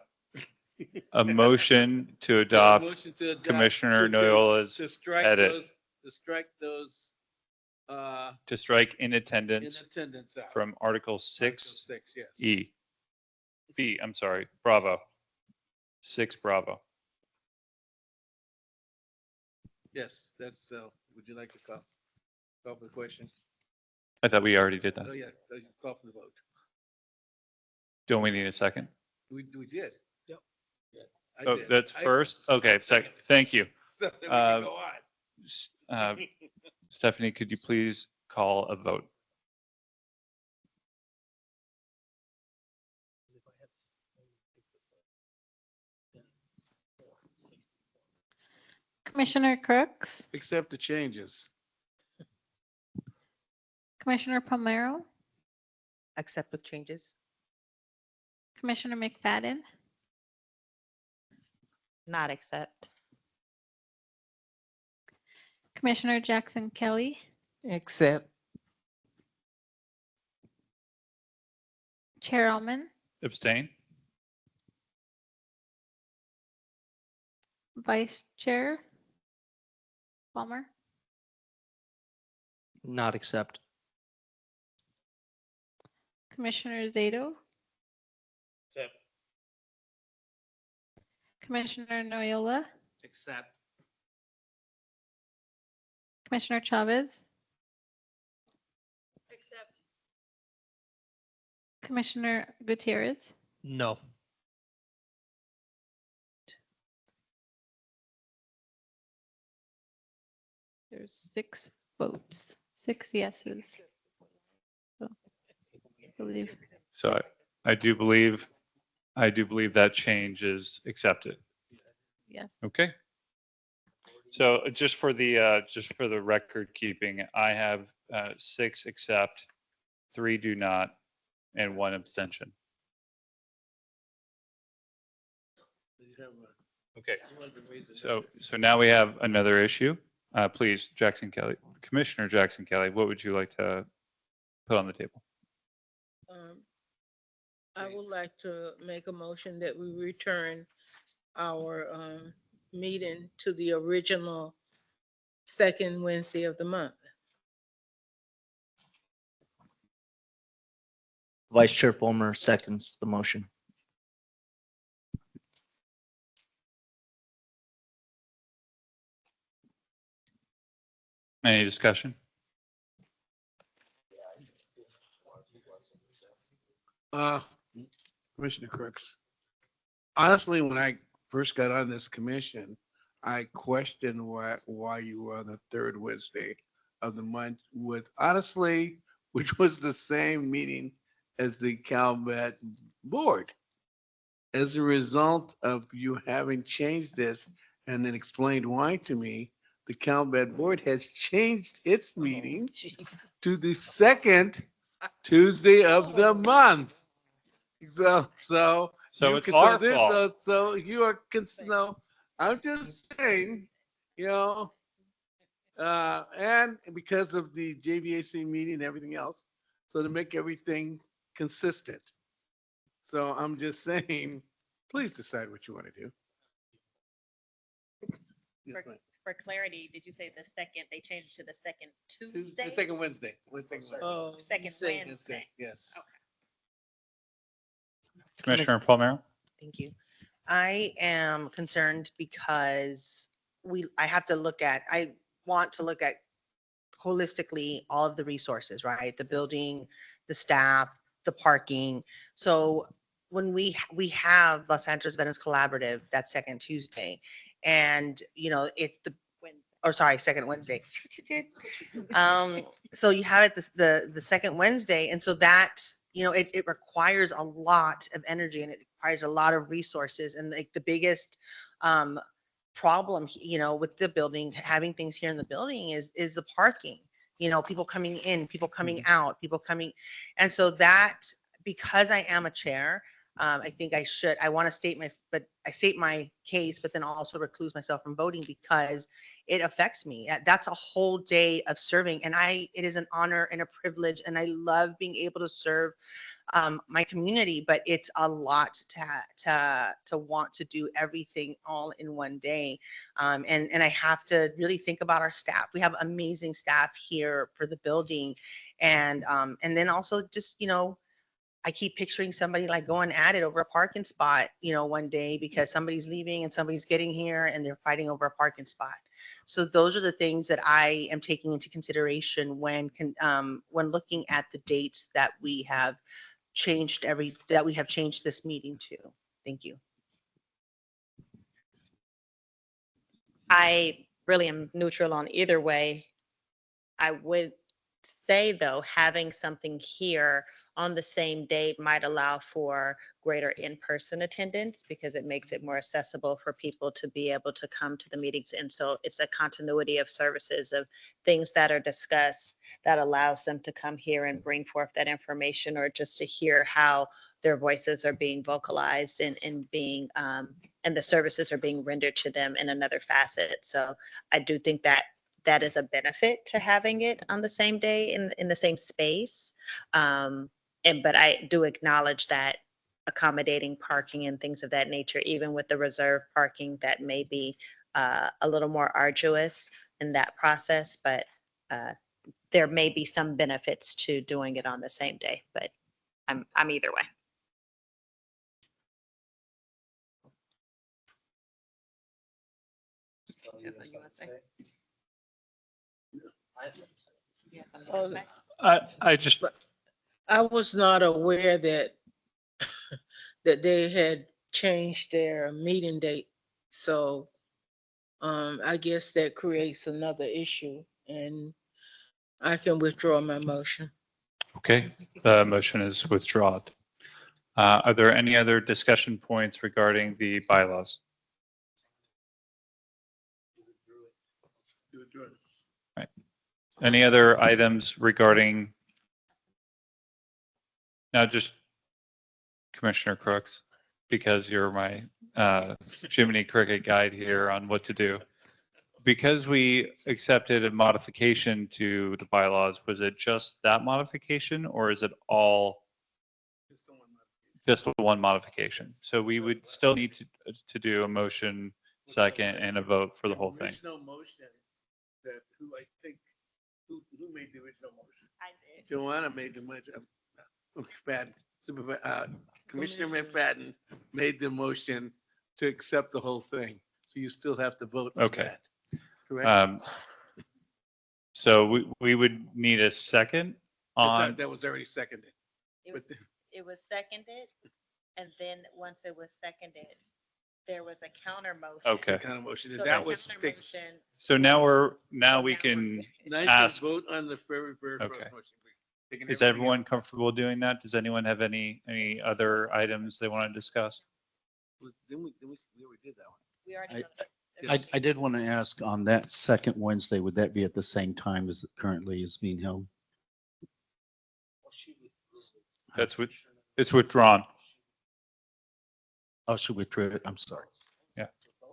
motion to adopt Motion to adopt Commissioner to- Noyola's to strike edit. those- To strike those, to strike in in attendance attendance out. from Article Article 6 6, yes. E. B, I'm sorry, Bravo. 6 Bravo. Yes, that's, would you like to call for the question? I thought we already did that. Oh, yeah, call for the vote. Don't we need a second? We did. Yep. Yeah, I Oh, did. that's I- first? Okay, second. Thank you. So then we Uh, can go on. Stephanie, could you please call a vote? Commissioner Crooks, Accept the changes. Commissioner Palmero, Accept with changes. Commissioner McFadden, Not accept. Commissioner Jackson Kelly, Accept. Chair Alman, Abstain? Vice Chair Palmer, Not accept. Commissioner Zato, Accept. Commissioner Noyola, Accept. Commissioner Chavez, Accept. Commissioner Gutierrez, No. there's 6 votes, 6 yeses. So, I believe. So I do believe that change is accepted. Yes. Okay. So just for the record keeping, I have 6 accept, 3 do not, and 1 abstention. Okay. So now we have another issue. Please, Jackson Kelly, Commissioner Jackson Kelly, what would you like to put on the table? I would like to make a motion that we return our meeting to the original second Wednesday of the month. Vice Chair Palmer seconds the motion. Any discussion? Commissioner Crooks. Honestly, when I first got on this commission, I questioned why you were on the third Wednesday of the month which was the same meeting as the Calvet board. As a result of you having changed this and then explained why to me, the Calvet board has changed its meeting to the second Tuesday of the month. So it's our fault. So you are, no, I'm just saying, and because of the JVAC meeting and everything else, so to make everything consistent. So I'm just saying, please decide what you want to do. Yes, ma'am. For clarity, did you say the second, they changed it to the second Tuesday? The second Wednesday. Oh, Second say- Wednesday. Yes. Commissioner Palmero? Thank you. I am concerned because I want to look at holistically all of the resources, right? The building, the staff, the parking. So when we have Los Angeles Veterans Collaborative that second Tuesday, and it's second Wednesday. So you have it the second Wednesday, and so that it requires a lot of energy and it requires a lot of resources, and like the biggest problem with the building, having things here in the building is the parking. People coming in, people coming out, people coming, and so that, because I am a chair, I think I want to state I state my case, but then also recluse myself from voting because it affects me. That's a whole day of serving. And it is an honor and a privilege. And I love being able to serve my community, but it's a lot to want to do everything all in one day. And I have to really think about our staff. We have amazing staff here for the building. And then also just, I keep picturing somebody like going at it over a parking spot, one day because somebody's leaving and somebody's getting here and they're fighting over a parking spot. So those are the things that I am taking into consideration when looking at the dates that we have changed this meeting to. Thank you. I really am neutral on either way. I would say though, having something here on the same day might allow for greater in-person attendance because it makes it more accessible for people to be able to come to the meetings. And so it's a continuity of services of things that are discussed that allows them to come here and bring forth that information or just to hear how their voices are being vocalized and being and the services are being rendered to them in another facet. So I do think that is a benefit to having it on the same day in the same space. But I do acknowledge that accommodating parking and things of that nature, even with the reserve parking, that may be a little more arduous in that process, but there may be some benefits to doing it on the same day, but I'm either way. I was not aware that they had changed their meeting date. So I guess that creates another issue and I can withdraw my motion. Okay, the motion is withdrawn. Are there any other discussion points regarding the bylaws? Right. Any other items regarding? Now, just Commissioner Crooks, because you're my Jiminy Cricket guide here on what to do. Because we accepted a modification to the bylaws, was it just that modification or is it all just one modification? So we would still need to do a motion, second, and a vote for the whole thing. Original motion that who made the original motion? I did. Joanna made the motion. Commissioner McFadden made the motion to accept the whole thing. So you still have to vote on Okay. that. Correct? So we would need a second on, That was already seconded. It was seconded, and then once it was seconded, there was a counter motion. okay. Kind of motion. So And the that was. counter motion, So now we can Now you can ask, vote on the very first Okay. motion. Taking is everything everyone comfortable doing that? Does anyone have any other items they want to discuss? else. We already did that one. we already. I- voted. I did want to ask on that second Wednesday, would that be at the same time as it currently is being held? It's withdrawn. Oh, should we withdraw it? I'm sorry.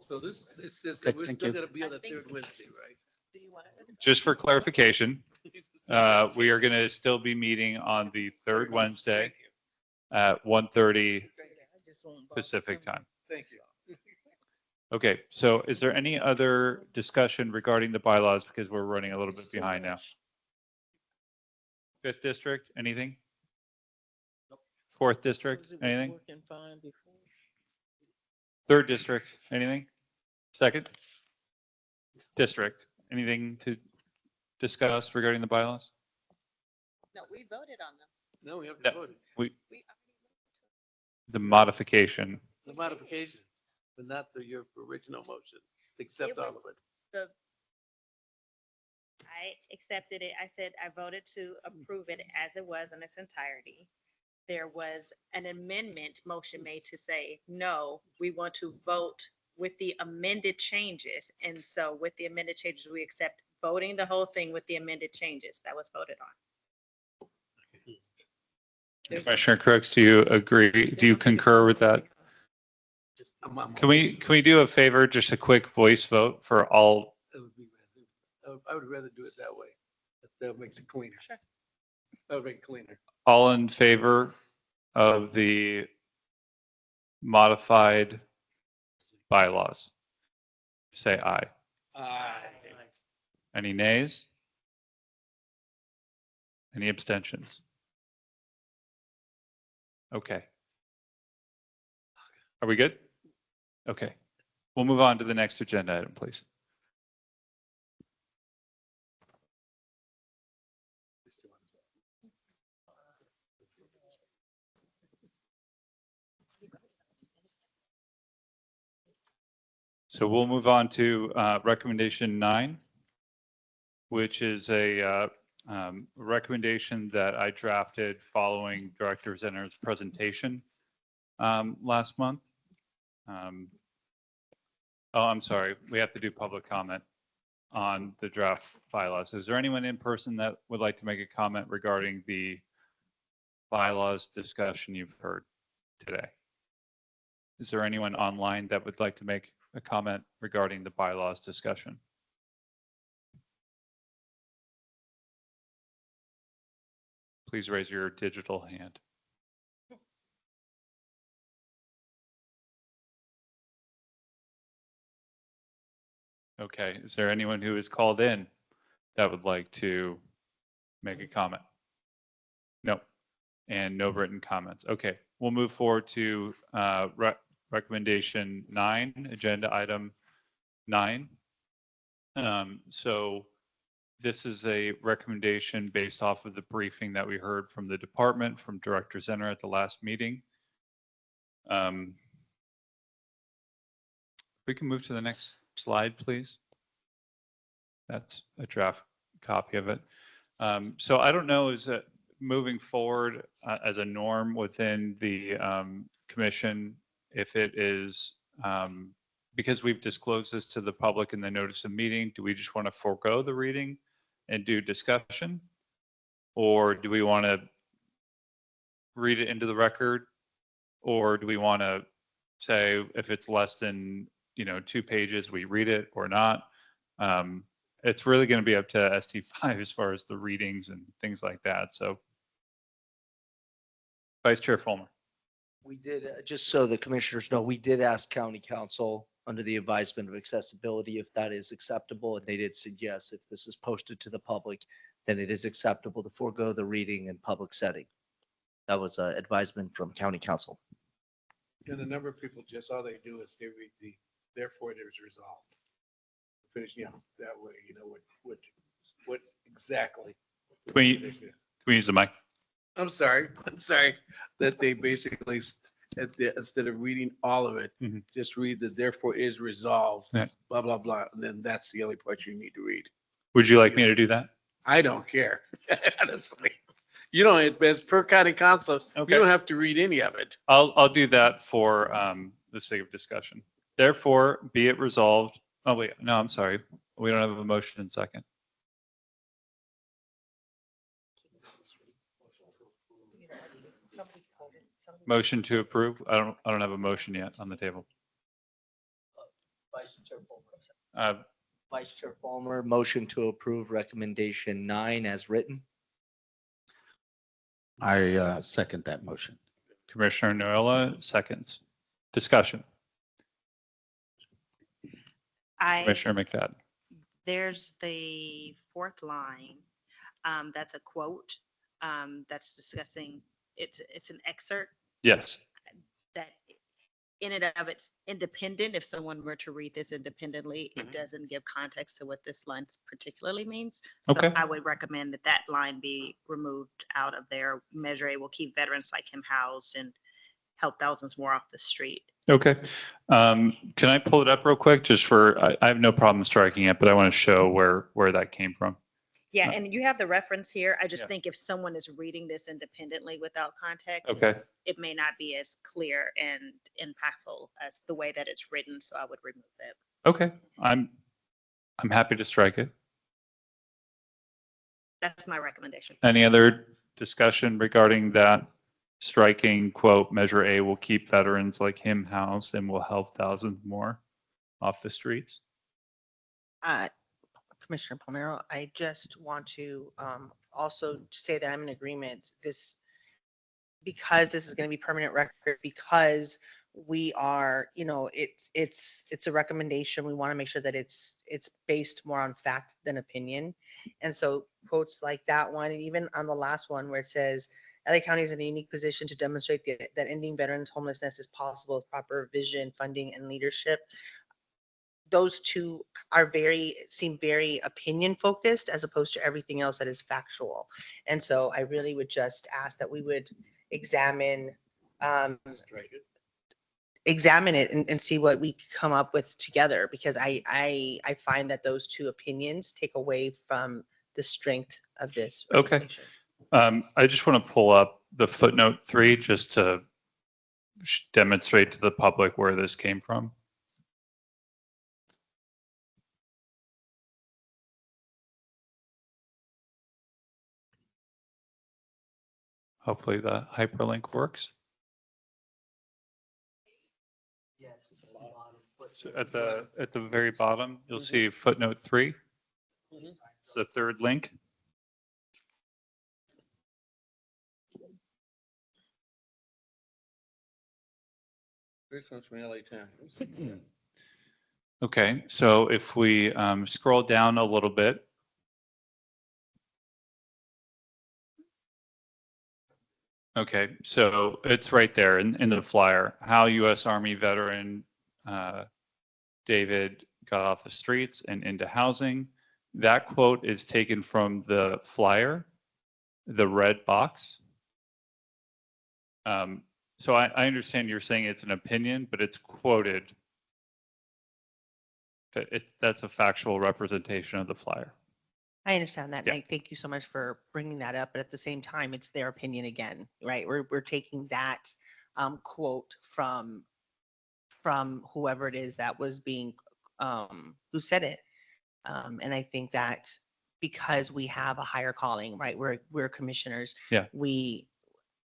So this, Okay, we're thank still you. gonna be on the I think- third Wednesday, right? Do you want to? Just for clarification, we are going to still be meeting on the third Wednesday at 1:30 I just won't bother Pacific coming. time. Thank you. Okay, so is there any other discussion regarding the bylaws because we're running a little bit behind now? Fifth district, anything? Fourth district, Was it anything? working fine before? Third district, anything? Second district, anything to discuss regarding the bylaws? No, we voted on them. No, we haven't No. voted. The modification. The modifications, but not your original motion, except It all was- of it. I accepted it. I said I voted to approve it as it was in its entirety. There was an amendment motion made to say, no, we want to vote with the amended changes. And so with the amended changes, we accept voting the whole thing with the amended changes that was voted on. Commissioner Crooks, do you agree? Do you concur with that? Can we do a favor, just a quick voice vote for all? I would rather do it that way. That makes it cleaner. Sure. That would make it cleaner. All in favor of the modified bylaws? Say aye. Aye. Any nays? Any abstentions? Okay. Are we good? Okay. We'll move on to the next agenda item, please. So we'll move on to recommendation 9, which is a recommendation that I drafted following Director Zenner's presentation last month. Oh, I'm sorry. We have to do public comment on the draft bylaws. Is there anyone in person that would like to make a comment regarding the bylaws discussion you've heard today? Is there anyone online that would like to make a comment regarding the bylaws discussion? Please raise your digital hand. Okay, is there anyone who is called in that would like to make a comment? No, and no written comments. Okay, we'll move forward to recommendation 9, agenda item 9. So this is a recommendation based off of the briefing that we heard from the department, from Director Zenner at the last meeting. We can move to the next slide, please. That's a draft copy of it. So I don't know, is it moving forward as a norm within the commission, if it is, because we've disclosed this to the public in the notice of meeting, do we just want to forego the reading and do discussion? Or do we want to read it into the record? Or do we want to say if it's less than 2 pages, we read it or not? It's really going to be up to ST5 as far as the readings and things like that. So Vice Chair Fulmer. We did, just so the commissioners know, we did ask county council under the advisement of accessibility if that is acceptable, and they did say yes. If this is posted to the public, then it is acceptable to forego the reading in public setting. That was an advisement from county council. And a number of people, just all they do is they read the, therefore it is resolved. Finish, that way, what exactly. Can we use the mic? I'm sorry, that they basically, instead of reading all of it, just read the therefore is resolved, blah, blah, blah. And then that's the only part you need to read. Would you like me to do that? I don't care, honestly. You don't, as per county council, you don't have to read any of it. I'll do that for the sake of discussion. Therefore, be it resolved. Oh, wait, no, I'm sorry. We don't have a motion in second. Motion to approve. I don't have a motion yet on the table. Vice Chair Fulmer, motion to approve recommendation 9 as written. I second that motion. Commissioner Noella seconds. Discussion. Commissioner McFadden. There's the 4th line. That's a quote that's discussing, it's an excerpt Yes. that in and of it's independent. If someone were to read this independently, it doesn't give context to what this line particularly means. Okay. So I would recommend that that line be removed out of there. Measure A will keep veterans like him housed and help thousands more off the street. Okay. Can I pull it up real quick just for, I have no problem striking it, but I want to show where that came from. Yeah, and you have the reference here. I just think if someone is reading this independently without context, Okay. it may not be as clear and impactful as the way that it's written. So I would remove it. Okay. I'm happy to strike it. That's my recommendation. Any other discussion regarding that striking, quote, Measure A will keep veterans like him housed and will help thousands more off the streets? Commissioner Palmero, I just want to also say that I'm in agreement. Because this is going to be permanent record, because we are, it's a recommendation. We want to make sure that it's based more on fact than opinion. And so quotes like that one, and even on the last one where it says, LA County is in a unique position to demonstrate that ending veterans homelessness is possible with proper vision, funding, and leadership. Those two seem very opinion focused as opposed to everything else that is factual. And so I really would just ask that we would examine it and see what we come up with together, because I find that those two opinions take away from the strength of this Okay. recommendation. I just want to pull up the footnote 3 just to demonstrate to the public where this came from. Hopefully the hyperlink works. So at the very bottom, you'll see footnote 3. It's the third link. This one's from LA Times. Okay, so if we scroll down a little bit, okay, so it's right there in the flyer. How U.S. Army veteran David got off the streets and into housing. That quote is taken from the flyer, the red box. So I understand you're saying it's an opinion, but it's quoted. That's a factual representation of the flyer. I understand that. Yeah. And I thank you so much for bringing that up. But at the same time, it's their opinion again, right? We're taking that quote from whoever it is that was being, who said it. And I think that because we have a higher calling, right? We're commissioners. Yeah. We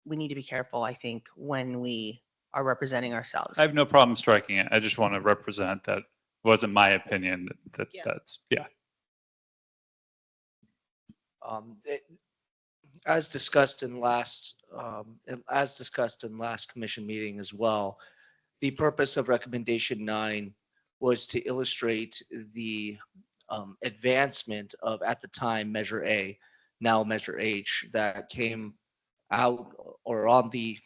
need to be careful, I think, when we are representing ourselves. I have no problem striking it. I just want to represent that wasn't my opinion. That's yeah. As discussed in last commission meeting as well, the purpose of recommendation 9 was to illustrate the advancement of, at the time, Measure A, now Measure H, that came out or on the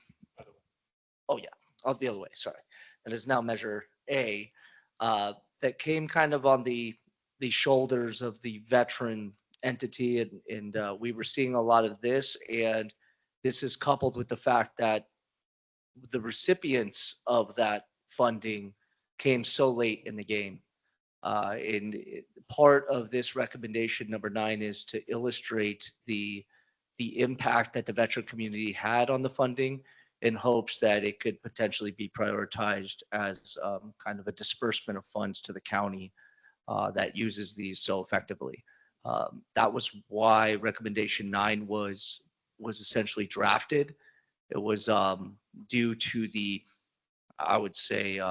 other way, sorry. That is now Measure A, that came kind of on the shoulders of the veteran entity, and we were seeing a lot of this, and this is coupled with the fact that the recipients of that funding came so late in the game. Part of this recommendation number 9 is to illustrate the impact that the veteran community had on the funding, in hopes that it could potentially be prioritized as kind of a disbursement of funds to the county that uses these so effectively. That was why recommendation 9 was essentially drafted. It was due to the, I would say,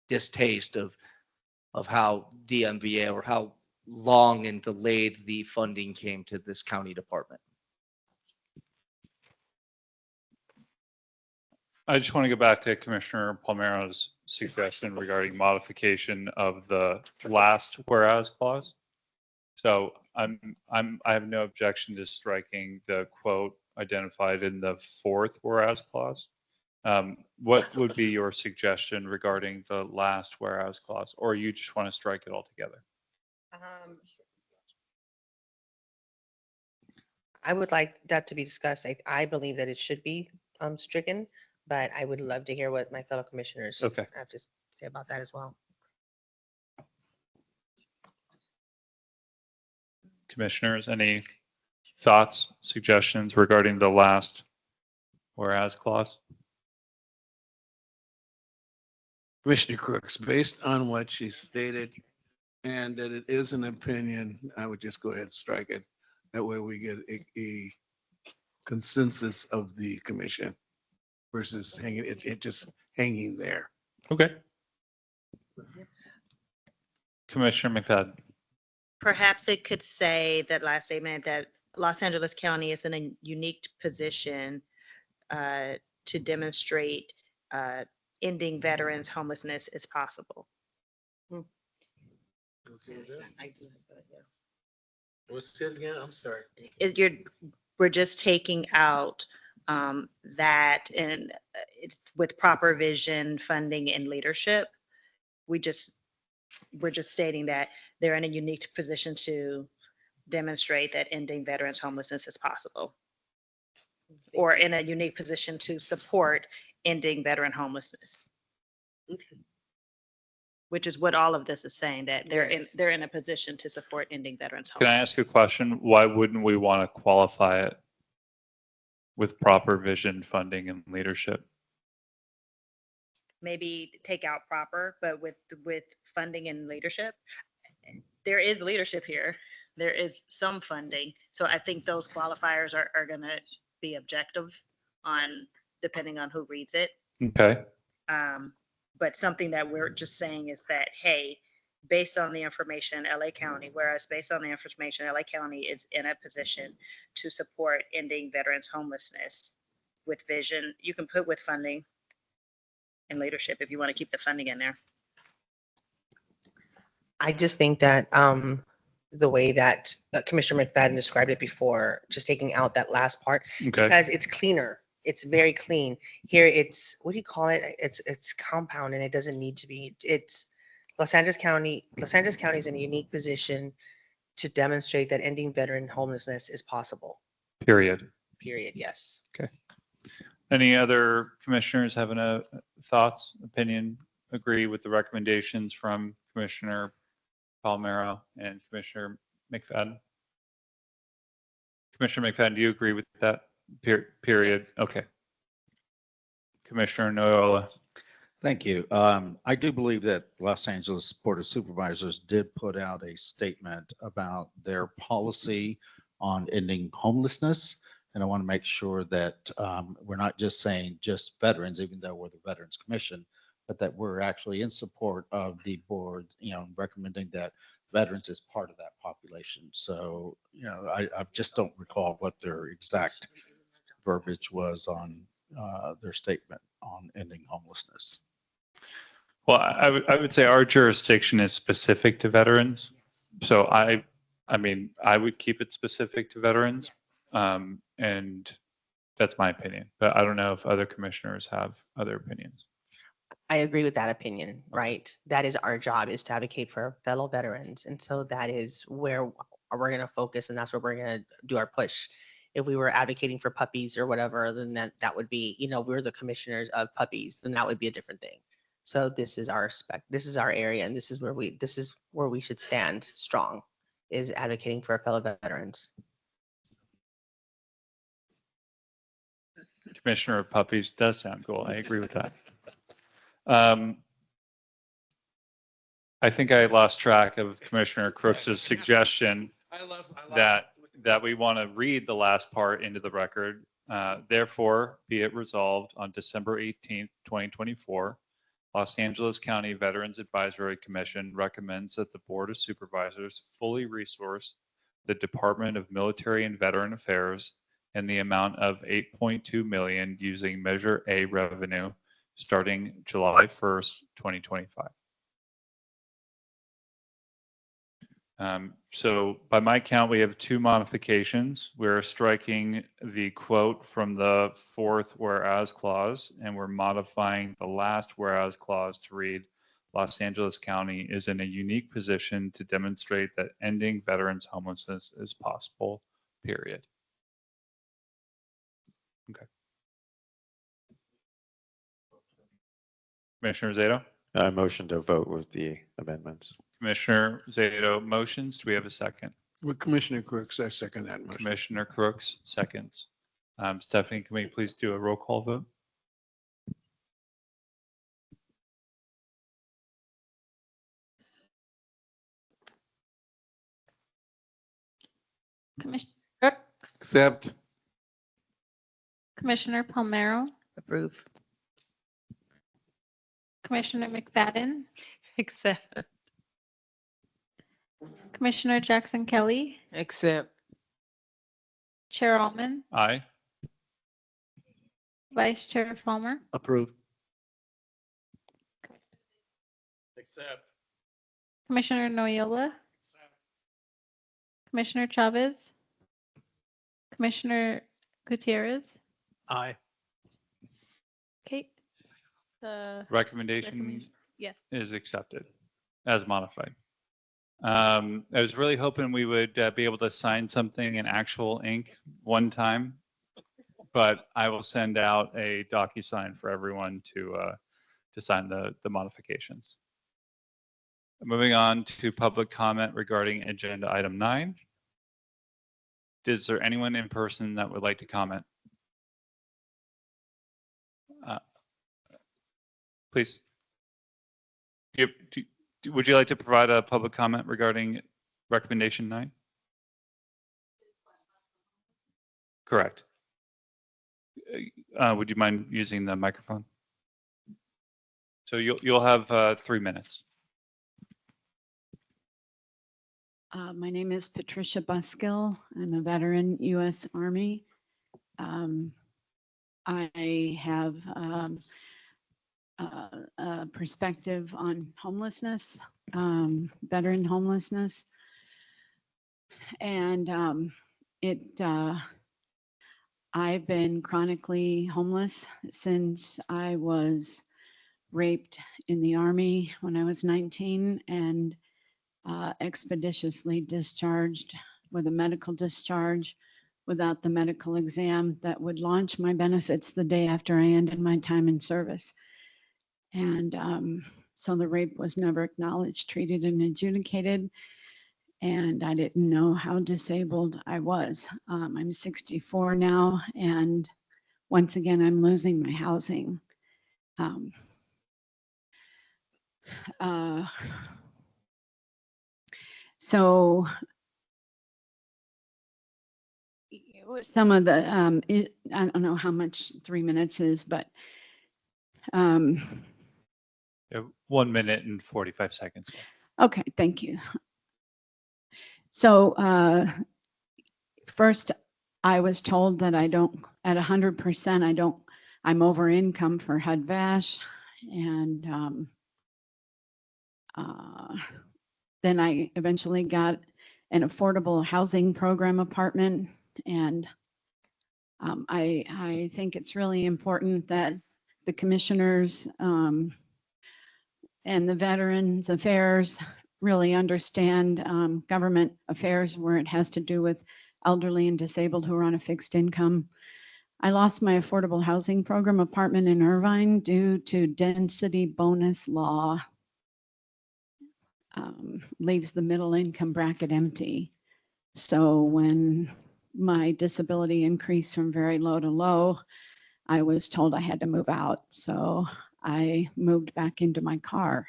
distaste of how DMVA, or how long and delayed the funding came to this county department. I just want to go back to Commissioner Palmero's suggestion regarding modification of the last whereas clause. So I have no objection to striking the quote identified in the 4th whereas clause. What would be your suggestion regarding the last whereas clause, or you just want to strike it altogether? I would like that to be discussed. I believe that it should be stricken, but I would love to hear what my fellow commissioners Okay. have to say about that as well. Commissioners, any thoughts, suggestions regarding the last whereas clause? Commissioner Crooks, based on what she stated and that it is an opinion, I would just go ahead and strike it. That way we get a consensus of the commission. versus hanging, it just hanging there. Okay. Commissioner McFadden. Perhaps it could say that last statement that Los Angeles County is in a unique position to demonstrate ending veterans homelessness is possible. What's it again? I'm sorry. We're just taking out that and it's with proper vision, funding and leadership. We're just stating that they're in a unique position to demonstrate that ending veterans homelessness is possible. Or in a unique position to support ending veteran homelessness. Which is what all of this is saying, that they're in a position to support ending veterans Can I homelessness. ask a question? Why wouldn't we want to qualify it with proper vision, funding, and leadership? Maybe take out proper, but with funding and leadership, there is leadership here. There is some funding. So I think those qualifiers are gonna be objective on, depending on who reads it. Okay. But something that we're just saying is that, hey, based on the information, LA County, whereas based on the information, LA County is in a position to support ending veterans homelessness with vision. You can put with funding and leadership if you want to keep the funding in there. I just think that the way that Commissioner McFadden described it before, just taking out that last part, Okay. because it's cleaner. It's very clean. Here it's, what do you call it? It's compound and it doesn't need to be. It's Los Angeles County. Los Angeles County is in a unique position to demonstrate that ending veteran homelessness is possible. Period. Period. Yes. Okay. Any other commissioners having thoughts, opinion, agree with the recommendations from Commissioner Palmero and Commissioner McFadden? Commissioner McFadden, do you agree with that? Period. Okay. Commissioner Noyola. Thank you. I do believe that Los Angeles Board of Supervisors did put out a statement about their policy on ending homelessness. And I want to make sure that we're not just saying just veterans, even though we're the Veterans Commission, but that we're actually in support of the board, recommending that veterans is part of that population. So, I just don't recall what their exact verbiage was on their statement on ending homelessness. Well, I would say our jurisdiction is specific to veterans. So I mean, I would keep it specific to veterans. And that's my opinion, but I don't know if other commissioners have other opinions. I agree with that opinion, right? That is our job, is to advocate for fellow veterans. And so that is where we're going to focus and that's where we're going to do our push. If we were advocating for puppies or whatever, then that would be, we're the commissioners of puppies, then that would be a different thing. So this is our this is our area, and this is where we should stand strong, is advocating for our fellow veterans. Commissioner of Puppies does sound cool. I agree with that. I think I lost track of Commissioner Crooks's suggestion that we want to read the last part into the record. Therefore, be it resolved on December 18th, 2024, Los Angeles County Veterans Advisory Commission recommends that the Board of Supervisors fully resource the Department of Military and Veteran Affairs in the amount of $8.2 million using Measure A revenue starting July 1st, 2025. So by my count, we have two modifications. We're striking the quote from the fourth whereas clause, and we're modifying the last whereas clause to read, Los Angeles County is in a unique position to demonstrate that ending veterans homelessness is possible, period. Okay. Commissioner Zato? I motion to vote with the amendments. Commissioner Zato motions. Do we have a second? With Commissioner Crooks, I second that motion. Commissioner Crooks seconds. Stephanie, can we please do a roll call vote? Commissioner Crooks, Accept. Commissioner Palmero, Approve. Commissioner McFadden, Accept. Commissioner Jackson Kelly, Accept. Chair Alman, Aye. Vice Chair Palmer, Approve. Accept. Commissioner Noyola, Commissioner Chavez, Commissioner Gutierrez. Aye. Okay. The Recommendation recommendation, yes. is accepted as modified. I was really hoping we would be able to sign something in actual ink one time, but I will send out a DocuSign for everyone to sign the modifications. Moving on to public comment regarding agenda item 9. Is there anyone in person that would like to comment? Please. Would you like to provide a public comment regarding recommendation 9? Correct. Would you mind using the microphone? So you'll have 3 minutes. My name is Patricia Buskill. I'm a veteran U.S. Army. I have a perspective on homelessness, veteran homelessness. And I've been chronically homeless since I was raped in the Army when I was 19 and expeditiously discharged with a medical discharge without the medical exam that would launch my benefits the day after I ended my time in service. And so the rape was never acknowledged, treated, and adjudicated. And I didn't know how disabled I was. I'm 64 now, and once again, I'm losing my housing. So some of the, I don't know how much 3 minutes is, but 1 minute and 45 seconds. okay, thank you. So first, I was told that I don't, at 100%, I'm over income for HUD-VASH. And then I eventually got an affordable housing program apartment. And I think it's really important that the commissioners and the Veterans Affairs really understand government affairs where it has to do with elderly and disabled who are on a fixed income. I lost my affordable housing program apartment in Irvine due to density bonus law. Leaves the middle income bracket empty. So when my disability increased from very low to low, I was told I had to move out. So I moved back into my car,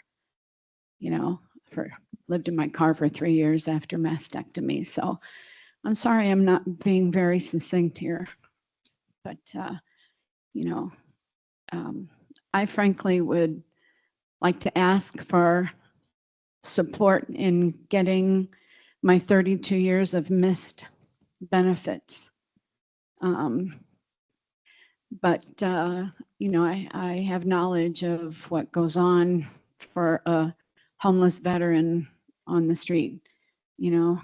lived in my car for 3 years after mastectomy. So I'm sorry I'm not being very succinct here, but I frankly would like to ask for support in getting my 32 years of missed benefits. But I have knowledge of what goes on for a homeless veteran on the street, and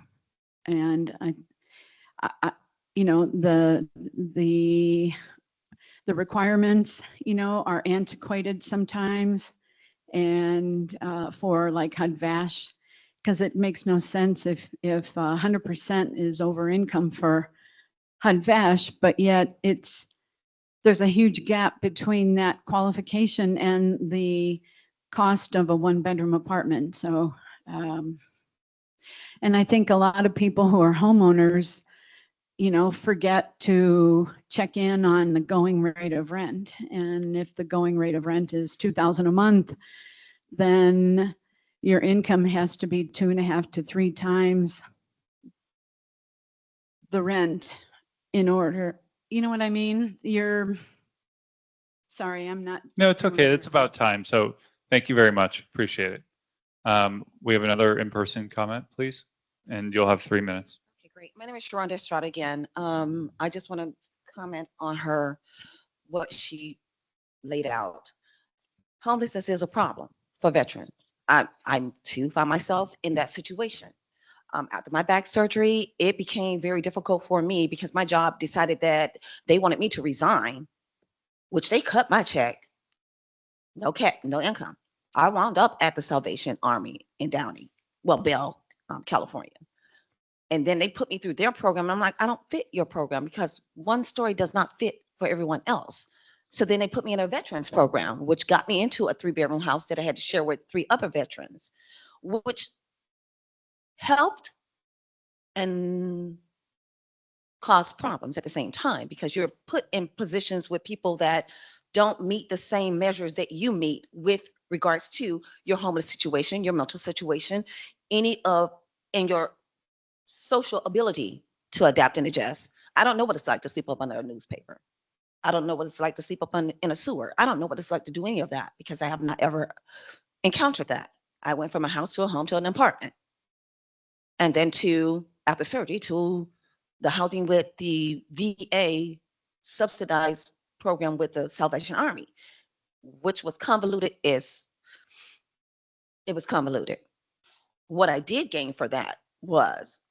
the requirements, are antiquated sometimes, and for like HUD-VASH, because it makes no sense if 100% is over income for HUD-VASH, but yet there's a huge gap between that qualification and the cost of a 1-bedroom apartment. So, and I think a lot of people who are homeowners, forget to check in on the going rate of rent. And if the going rate of rent is $2,000 a month, then your income has to be 2.5 to 3 times the rent in order, you know what I mean? Sorry, I'm not. No, it's okay. familiar. It's about time. So thank you very much. Appreciate it. We have another in-person comment, please, and you'll have 3 minutes. Okay, great. My name is Sharonda Estrada again. I just want to comment on what she laid out. Homelessness is a problem for veterans. I'm too, by myself in that situation. After my back surgery, it became very difficult for me because my job decided that they wanted me to resign, which they cut my check. No income. I wound up at the Salvation Army in Downey, Bell, California. And then they put me through their program. I'm like, I don't fit your program because one story does not fit for everyone else. So then they put me in a veterans program, which got me into a 3-bedroom house that I had to share with 3 other veterans, which helped and caused problems at the same time because you're put in positions with people that don't meet the same measures that you meet with regards to your homeless situation, your mental situation, and your social ability to adapt and adjust. I don't know what it's like to sleep up under a newspaper. I don't know what it's like to sleep up in a sewer. I don't know what it's like to do any of that because I have not ever encountered that. I went from a house to a home to an apartment. And then after surgery, to the housing with the VA subsidized program with the Salvation Army, which was convoluted. It was convoluted. What I did gain for that was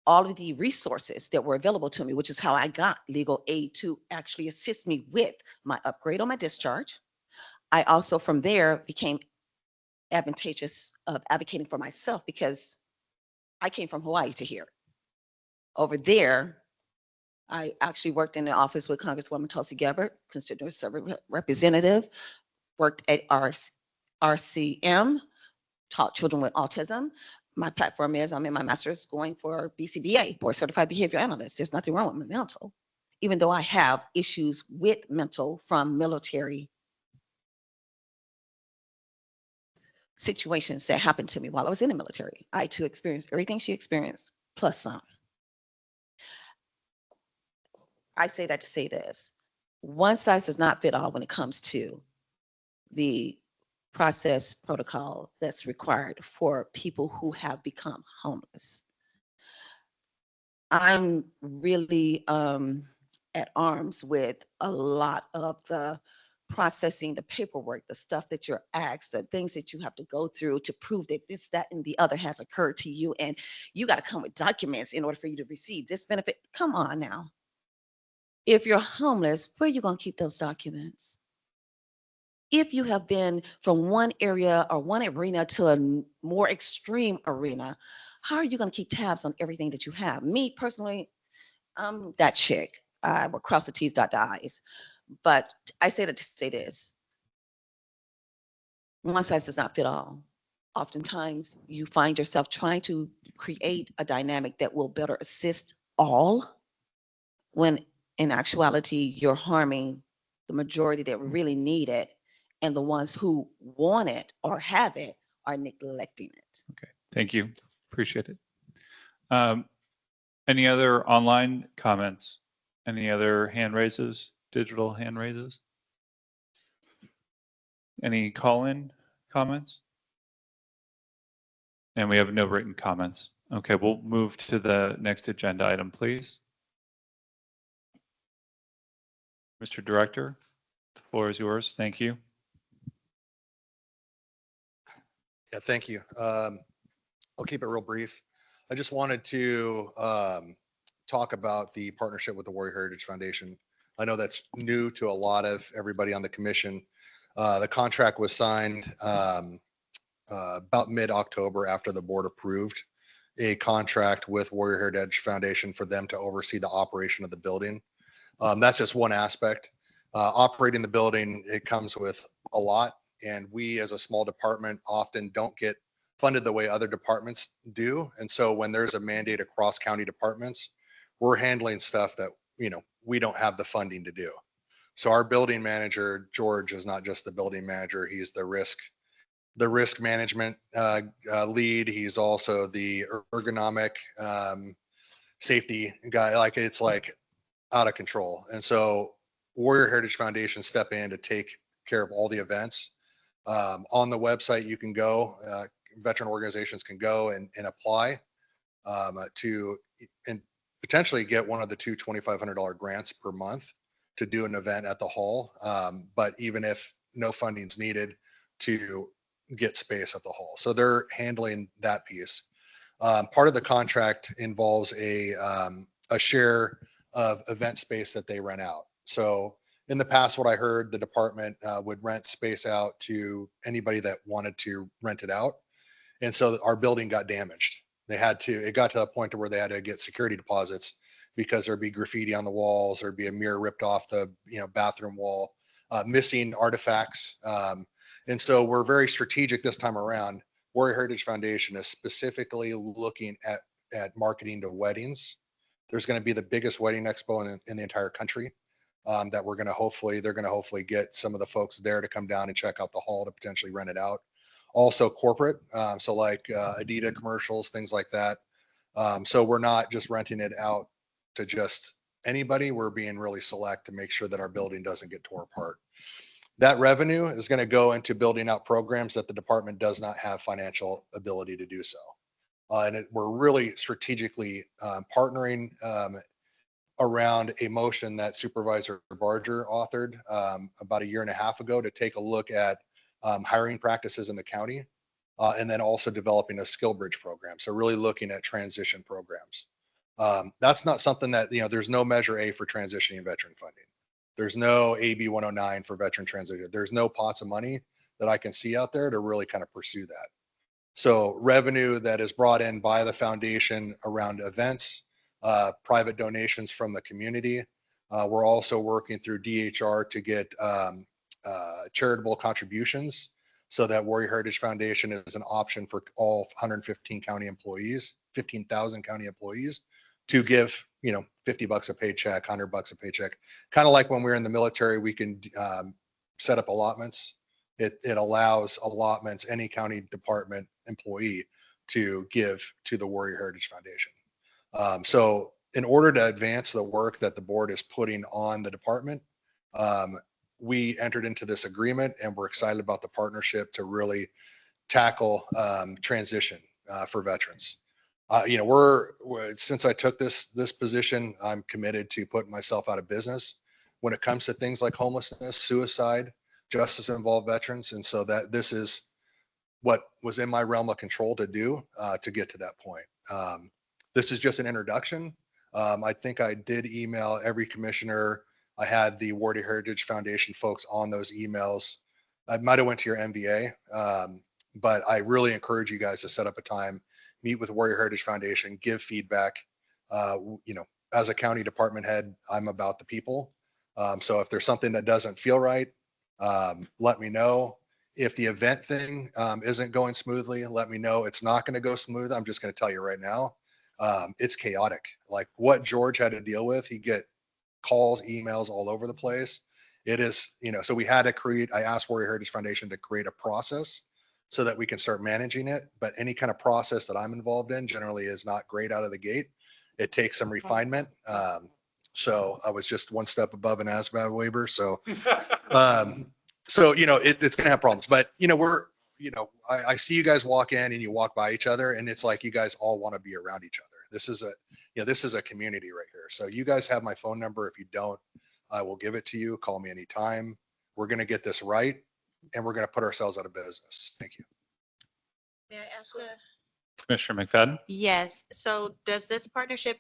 all of the resources that were available to me, which is how I got legal aid to actually assist me with my upgrade on my discharge. I also from there became advantageous of advocating for myself because I came from Hawaii to here. Over there, I actually worked in the office with Congresswoman Tulsi Gabbard, constituent representative, worked at RCM, taught children with autism. My platform is I'm in my master's going for BCBA, Board Certified Behavior Analyst. There's nothing wrong with my mental, even though I have issues with mental from military situations that happened to me while I was in the military. I too experienced everything she experienced, plus some. I say that to say this. One size does not fit all when it comes to the process protocol that's required for people who have become homeless. I'm really at arms with a lot of the processing, the paperwork, the stuff that you're asked, the things that you have to go through to prove that this, that, and the other has occurred to you. And you got to come with documents in order for you to receive this benefit. Come on now. If you're homeless, where are you going to keep those documents? If you have been from one area or one arena to a more extreme arena, how are you going to keep tabs on everything that you have? Me personally, I'm that chick. I will cross the T's, dot the I's. But I say that to say this. One size does not fit all. Oftentimes, you find yourself trying to create a dynamic that will better assist all, when in actuality, you're harming the majority that really need it, and the ones who want it or have it are neglecting it. Okay, thank you. Appreciate it. Any other online comments? Any other hand raises, digital hand raises? Any call-in comments? And we have no written comments. Okay, we'll move to the next agenda item, please. Mr. Director, the floor is yours. Thank you. Yeah, thank you. I'll keep it real brief. I just wanted to talk about the partnership with the Warrior Heritage Foundation. I know that's new to a lot of everybody on the commission. The contract was signed about mid-October after the board approved a contract with Warrior Heritage Foundation for them to oversee the operation of the building. That's just one aspect. Operating the building, it comes with a lot, and we as a small department often don't get funded the way other departments do. And so when there's a mandate across county departments, we're handling stuff that, we don't have the funding to do. So our building manager, George, is not just the building manager. He's the risk management lead. He's also the ergonomic safety guy. It's like out of control. And so Warrior Heritage Foundation step in to take care of all the events. On the website, you can go, veteran organizations can go and apply to and potentially get one of the two $2,500 grants per month to do an event at the hall. But even if no funding is needed, to get space at the hall. So they're handling that piece. Part of the contract involves a share of event space that they rent out. So in the past, what I heard, the department would rent space out to anybody that wanted to rent it out. And so our building got damaged. It got to a point to where they had to get security deposits because there'd be graffiti on the walls, there'd be a mirror ripped off the bathroom wall, missing artifacts. And so we're very strategic this time around. Warrior Heritage Foundation is specifically looking at marketing to weddings. There's going to be the biggest wedding expo in the entire country that they're going to hopefully get some of the folks there to come down and check out the hall to potentially rent it out. Also corporate, so like Adidas commercials, things like that. So we're not just renting it out to just anybody. We're being really select to make sure that our building doesn't get torn apart. That revenue is going to go into building out programs that the department does not have financial ability to do so. We're really strategically partnering around a motion that Supervisor Barger authored about a year and a half ago to take a look at hiring practices in the county, and then also developing a skill bridge program. So really looking at transition programs. That's not something that, there's no Measure A for transitioning veteran funding. There's no AB 109 for veteran transition. There's no pots of money that I can see out there to really kind of pursue that. So revenue that is brought in by the foundation around events, private donations from the community. We're also working through DHR to get charitable contributions so that Warrior Heritage Foundation is an option for all 115 county employees, 15,000 county employees to give, $50 a paycheck, $100 a paycheck. Kind of like when we were in the military, we can set up allotments. It allows allotments, any county department employee to give to the Warrior Heritage Foundation. So in order to advance the work that the board is putting on the department, we entered into this agreement and we're excited about the partnership to really tackle transition for veterans. Since I took this position, I'm committed to putting myself out of business when it comes to things like homelessness, suicide, justice involved veterans. And so that this is what was in my realm of control to do to get to that point. This is just an introduction. I think I did email every commissioner. I had the Warrior Heritage Foundation folks on those emails. I might have went to your MBA, but I really encourage you guys to set up a time, meet with Warrior Heritage Foundation, give feedback. As a county department head, I'm about the people. So if there's something that doesn't feel right, let me know. If the event thing isn't going smoothly, let me know. It's not going to go smooth. I'm just going to tell you right now. It's chaotic. Like what George had to deal with, he get calls, emails all over the place. It is, so we had to I asked Warrior Heritage Foundation to create a process so that we can start managing it. But any kind of process that I'm involved in generally is not great out of the gate. It takes some refinement. So I was just one step above an ASVAB waiver. So, it's going to have problems, but I see you guys walk in and you walk by each other and it's like you guys all want to be around each other. This is a community right here. So you guys have my phone number. If you don't, I will give it to you. Call me anytime. We're going to get this right and we're going to put ourselves out of business. Thank you. May I ask Commissioner McFadden? Yes. So does this partnership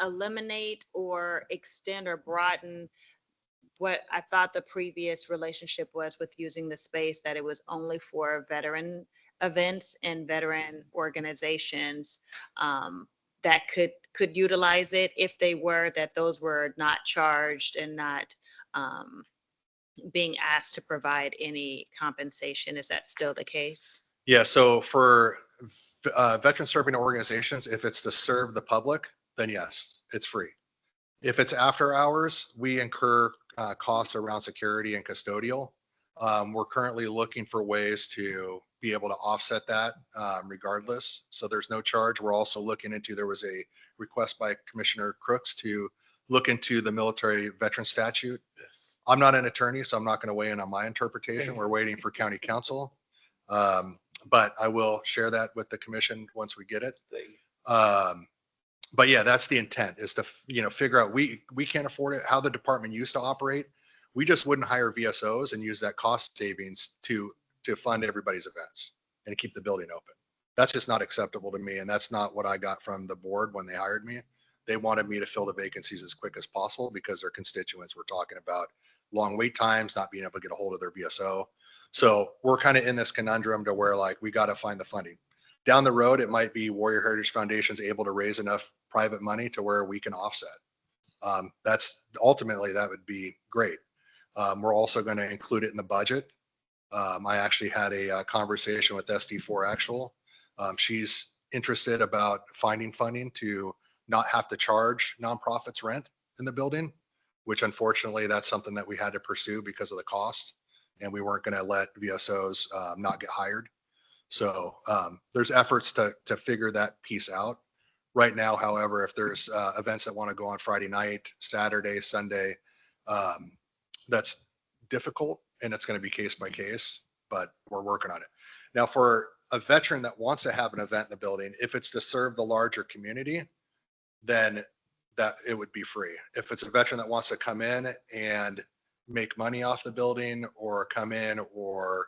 eliminate or extend or broaden what I thought the previous relationship was with using the space, that it was only for veteran events and veteran organizations that could utilize it if they were, that those were not charged and not being asked to provide any compensation? Is that still the case? Yeah. So for veteran serving organizations, if it's to serve the public, then yes, it's free. If it's after hours, we incur costs around security and custodial. We're currently looking for ways to be able to offset that regardless. So there's no charge. We're also looking into, there was a request by Commissioner Crooks to look into the military veteran statute. I'm not an attorney, so I'm not going to weigh in on my interpretation. We're waiting for county council. But I will share that with the commission once we get it. But yeah, that's the intent, is to, figure out, we can't afford it, how the department used to operate. We just wouldn't hire VSOs and use that cost savings to fund everybody's events and keep the building open. That's just not acceptable to me. And that's not what I got from the board when they hired me. They wanted me to fill the vacancies as quick as possible because their constituents were talking about long wait times, not being able to get a hold of their VSO. So we're kind of in this conundrum to where, like, we got to find the funding. Down the road, it might be Warrior Heritage Foundation's able to raise enough private money to where we can offset. That's ultimately, that would be great. We're also going to include it in the budget. I actually had a conversation with SD4 Actual. She's interested about finding funding to not have to charge nonprofits rent in the building, which unfortunately that's something that we had to pursue because of the cost, and we weren't going to let VSOs not get hired. So there's efforts to figure that piece out. Right now, however, if there's events that want to go on Friday night, Saturday, Sunday, that's difficult, and it's going to be case by case, but we're working on it. Now, for a veteran that wants to have an event in the building, if it's to serve the larger community, then that it would be free. If it's a veteran that wants to come in and make money off the building, or come in or,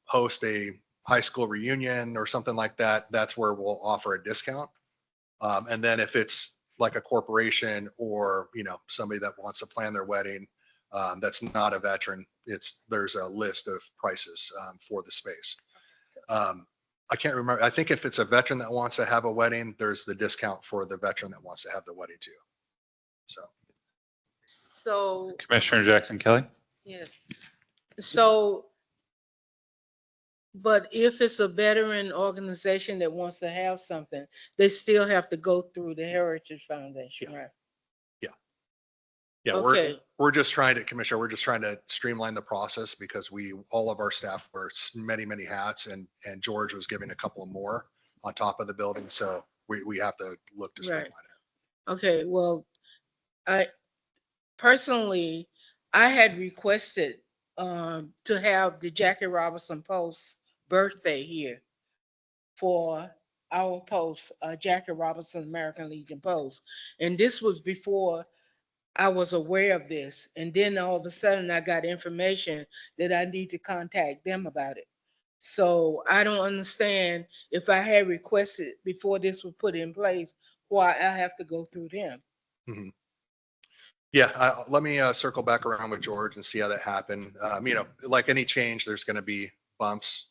host a high school reunion or something like that, that's where we'll offer a discount. And then if it's like a corporation or, somebody that wants to plan their wedding, that's not a veteran, there's a list of prices for the space. I can't remember. I think if it's a veteran that wants to have a wedding, there's the discount for the veteran that wants to have the wedding too. So. Commissioner Jackson Kelly. Yeah. So, but if it's a veteran organization that wants to have something, they still have to go through the Heritage Foundation, right? Yeah, Okay. we're just trying to, Commissioner, we're just trying to streamline the process because all of our staff wear many, many hats, and George was giving a couple more on top of the building. So we have to look to streamline it. Okay, well, I personally, I had requested to have the Jackie Robinson Post birthday here for our post, Jackie Robinson American Legion Post. And this was before I was aware of this. And then all of a sudden I got information that I need to contact them about it. So I don't understand, if I had requested before this was put in place, why I have to go through them. Mm-hmm. Yeah, let me circle back around with George and see how that happened. Like any change, there's going to be bumps,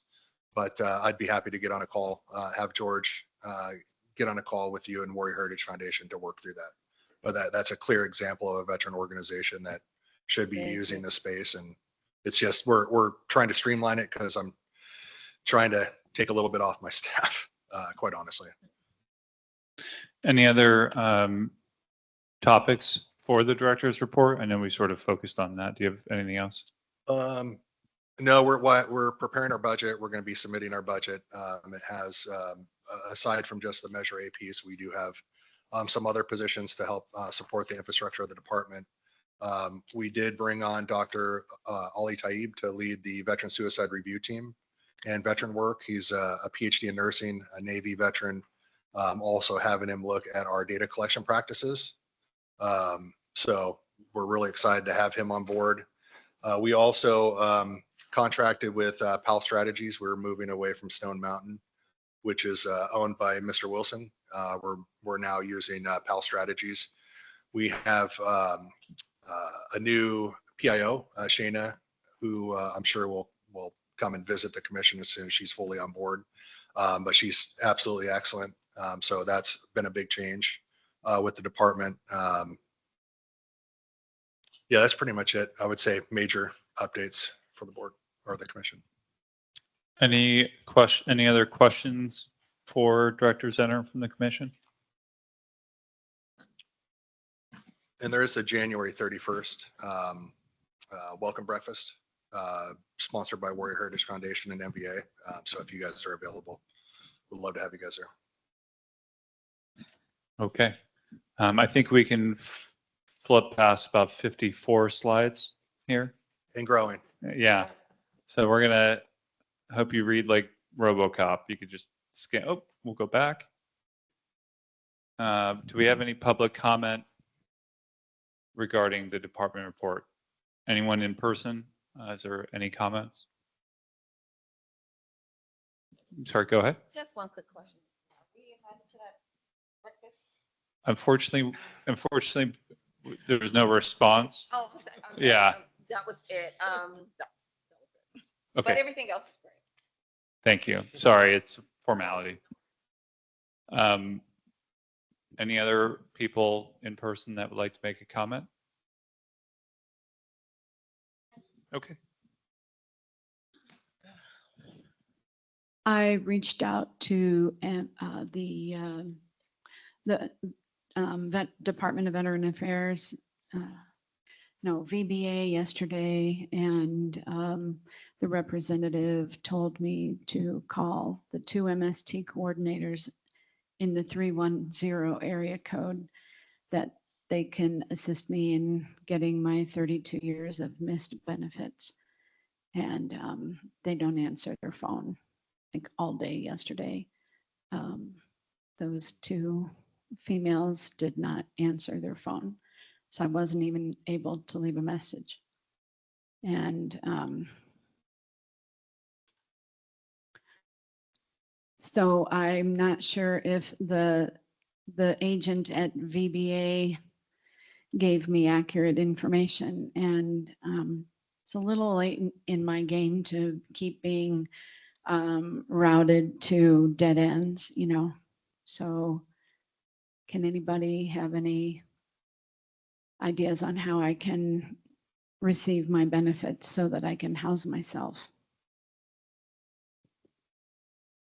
but I'd be happy to get on a call, have George get on a call with you and Warrior Heritage Foundation to work through that. But that's a clear example of a veteran organization that should be using the space. And it's just, we're trying to streamline it because I'm trying to take a little bit off my staff, quite honestly. Any other topics for the director's report? I know we sort of focused on that. Do you have anything else? No, we're preparing our budget. We're going to be submitting our budget. It has, aside from just the Measure A piece, we do have some other positions to help support the infrastructure of the department. We did bring on Dr. Ali Taib to lead the Veteran Suicide Review Team and veteran work. He's a PhD in nursing, a Navy veteran, also having him look at our data collection practices. So we're really excited to have him on board. We also contracted with PAL Strategies. We're moving away from Stone Mountain, which is owned by Mr. Wilson. We're now using PAL Strategies. We have a new PIO, Shayna, who I'm sure will come and visit the commission as soon as she's fully on board. But she's absolutely excellent. So that's been a big change with the department. Yeah, that's pretty much it. I would say major updates for the board or the commission. Any other questions for Director Zenner from the commission? And there is a January 31st welcome breakfast sponsored by Warrior Heritage Foundation and MBA. So if you guys are available, we'd love to have you guys there. Okay. I think we can flip past about 54 slides here. And growing. Yeah. So we're gonna hope you read like RoboCop. You could just scan. Oh, we'll go back. Do we have any public comment regarding the department report? Anyone in person? Is there any comments? Sorry, go ahead. Just one quick question. Are we invited to that breakfast? Unfortunately, there was no response. Oh, okay, Yeah. that was it. Okay. But everything else is great. Thank you. Sorry, it's formality. Any other people in person that would like to make a comment? Okay. I reached out to the Department of Veteran Affairs, VBA yesterday, and the representative told me to call the 2 MST coordinators in the 310 area code, that they can assist me in getting my 32 years of missed benefits. And they don't answer their phone like all day yesterday. Those 2 females did not answer their phone. So I wasn't even able to leave a message. And so I'm not sure if the agent at VBA gave me accurate information, and it's a little late in my game to keep being routed to dead ends, So can anybody have any ideas on how I can receive my benefits so that I can house myself?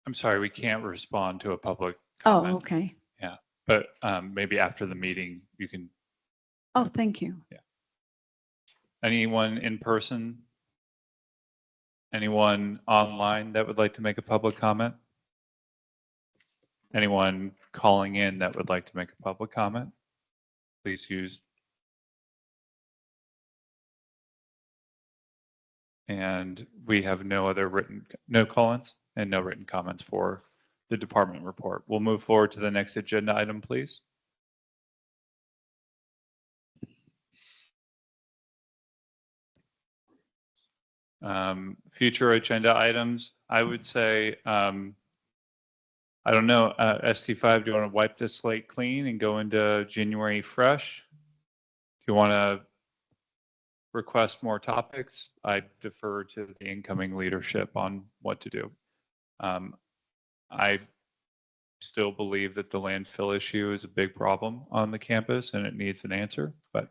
I'm sorry, we can't respond to a public Oh, comment. okay. Yeah, but maybe after the meeting you can. Oh, thank you. Yeah. Anyone in person? Anyone online that would like to make a public comment? Anyone calling in that would like to make a public comment? Please use. And we have no call-ins and no written comments for the department report. We'll move forward to the next agenda item, please. Future agenda items, I would say, I don't know, ST5, do you want to wipe this slate clean and go into January fresh? Do you want to request more topics? I defer to the incoming leadership on what to do. I still believe that the landfill issue is a big problem on the campus and it needs an answer, but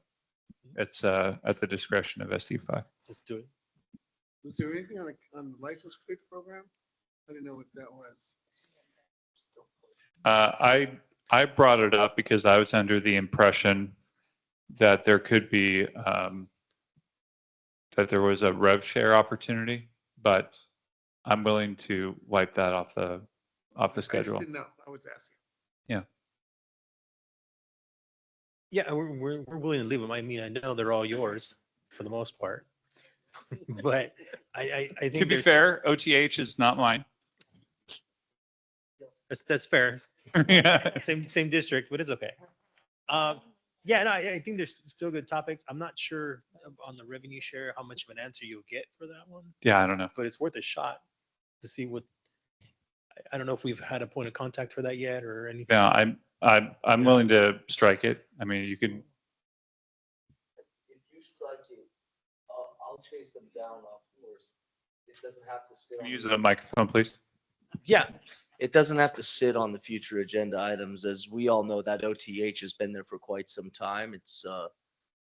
it's at the discretion of ST5. Let's do it. Was there anything on the license plate program? I didn't know what that was. I brought it up because I was under the impression that there could be that there was a rev share opportunity, but I'm willing to wipe that off the schedule. I didn't know. I was asking. Yeah. Yeah, we're willing to leave them. I mean, I know they're all yours for the most part, but I think To be fair, OTH is not mine. that's fair. Yeah. Same district, but it's okay. Yeah, no, I think there's still good topics. I'm not sure on the revenue share how much of an answer you'll get for that one, Yeah, I don't know. but it's worth a shot to see what. I don't know if we've had a point of contact for that yet or anything. Yeah, I'm willing to strike it. I mean, you can. If you strike it, I'll chase them down off course. It doesn't have to sit. Use the microphone, please. Yeah, It doesn't have to sit on the future agenda items. As we all know, that OTH has been there for quite some time. It's a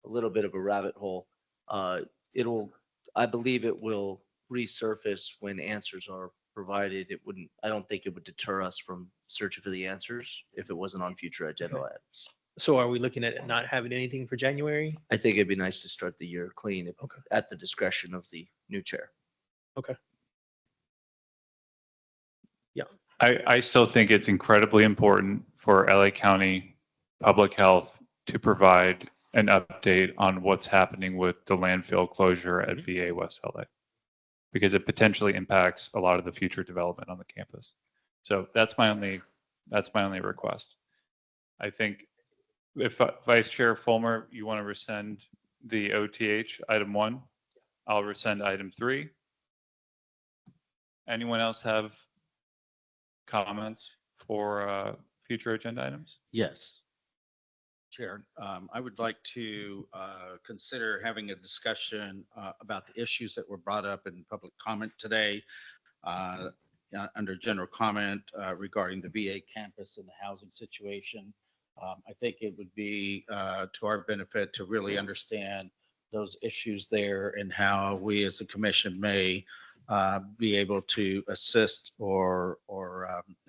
little bit of a rabbit hole. I believe it will resurface when answers are provided. I don't think it would deter us from searching for the answers if it wasn't on future agenda items. so are we looking at not having anything for January? I think it'd be nice to start the year clean Okay. at the discretion of the new chair. Okay. Yeah. I still think it's incredibly important for LA County public health to provide an update on what's happening with the landfill closure at VA West LA, because it potentially impacts a lot of the future development on the campus. So that's my only request. I think if Vice Chair Fulmer, you want to rescind the OTH item 1, I'll rescind item 3. Anyone else have comments for future agenda items? Yes. Chair, I would like to consider having a discussion about the issues that were brought up in public comment today under general comment regarding the VA campus and the housing situation. I think it would be to our benefit to really understand those issues there and how we as a commission may be able to assist or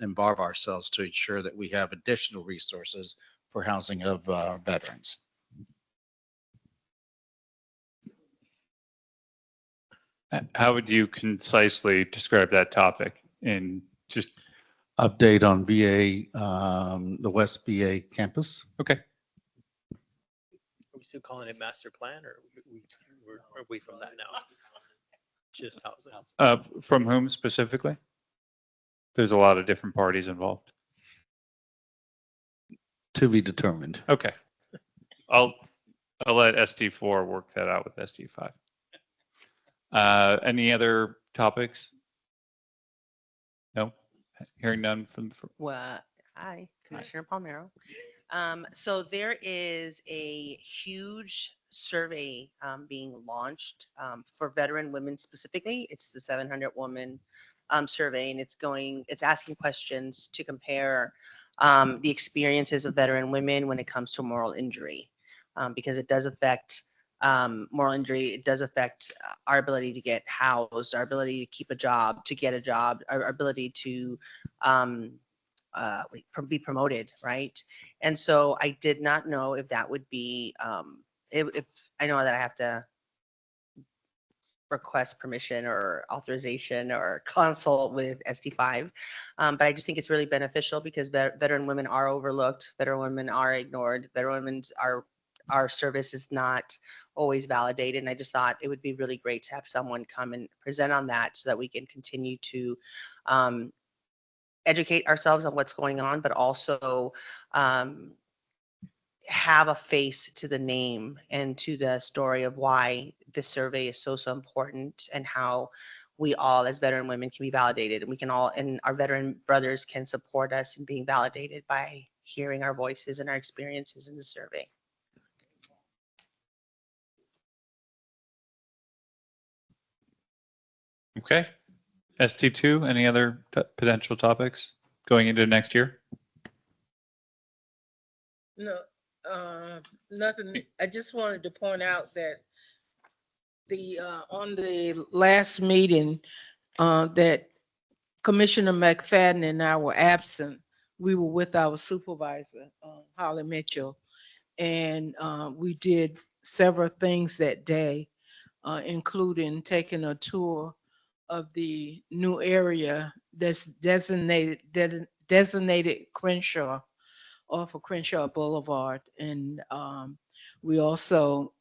involve ourselves to ensure that we have additional resources for housing of veterans. How would you concisely describe that topic in just update on VA, the West VA campus? Okay. Are we still calling it master plan, or we're away from that now? Just housing. From whom specifically? There's a lot of different parties involved. To be determined. Okay. I'll let SD4 work that out with SD5. Any other topics? No? Hearing none from. Well, hi, Commissioner Palmero. So there is a huge survey being launched for veteran women specifically. It's the 700 woman survey, and it's asking questions to compare the experiences of veteran women when it comes to moral injury, because it does affect moral injury. It does affect our ability to get housed, our ability to keep a job, to get a job, our ability to be promoted, right? And so I did not know if that would be, if I know that I have to request permission or authorization or consult with SD5. But I just think it's really beneficial because veteran women are overlooked, veteran women are ignored, veteran women our service is not always validated. And I just thought it would be really great to have someone come and present on that so that we can continue to educate ourselves on what's going on, but also have a face to the name and to the story of why this survey is so important and how we all as veteran women can be validated, and we can all, and our veteran brothers can support us in being validated by hearing our voices and our experiences in the survey. Okay. ST2, any other potential topics going into next year? No, nothing. I just wanted to point out that on the last meeting, that Commissioner McFadden and I were absent. We were with our supervisor, Holly Mitchell, and we did several things that day, including taking a tour of the new area that's designated Crenshaw, off of Crenshaw Boulevard. And we also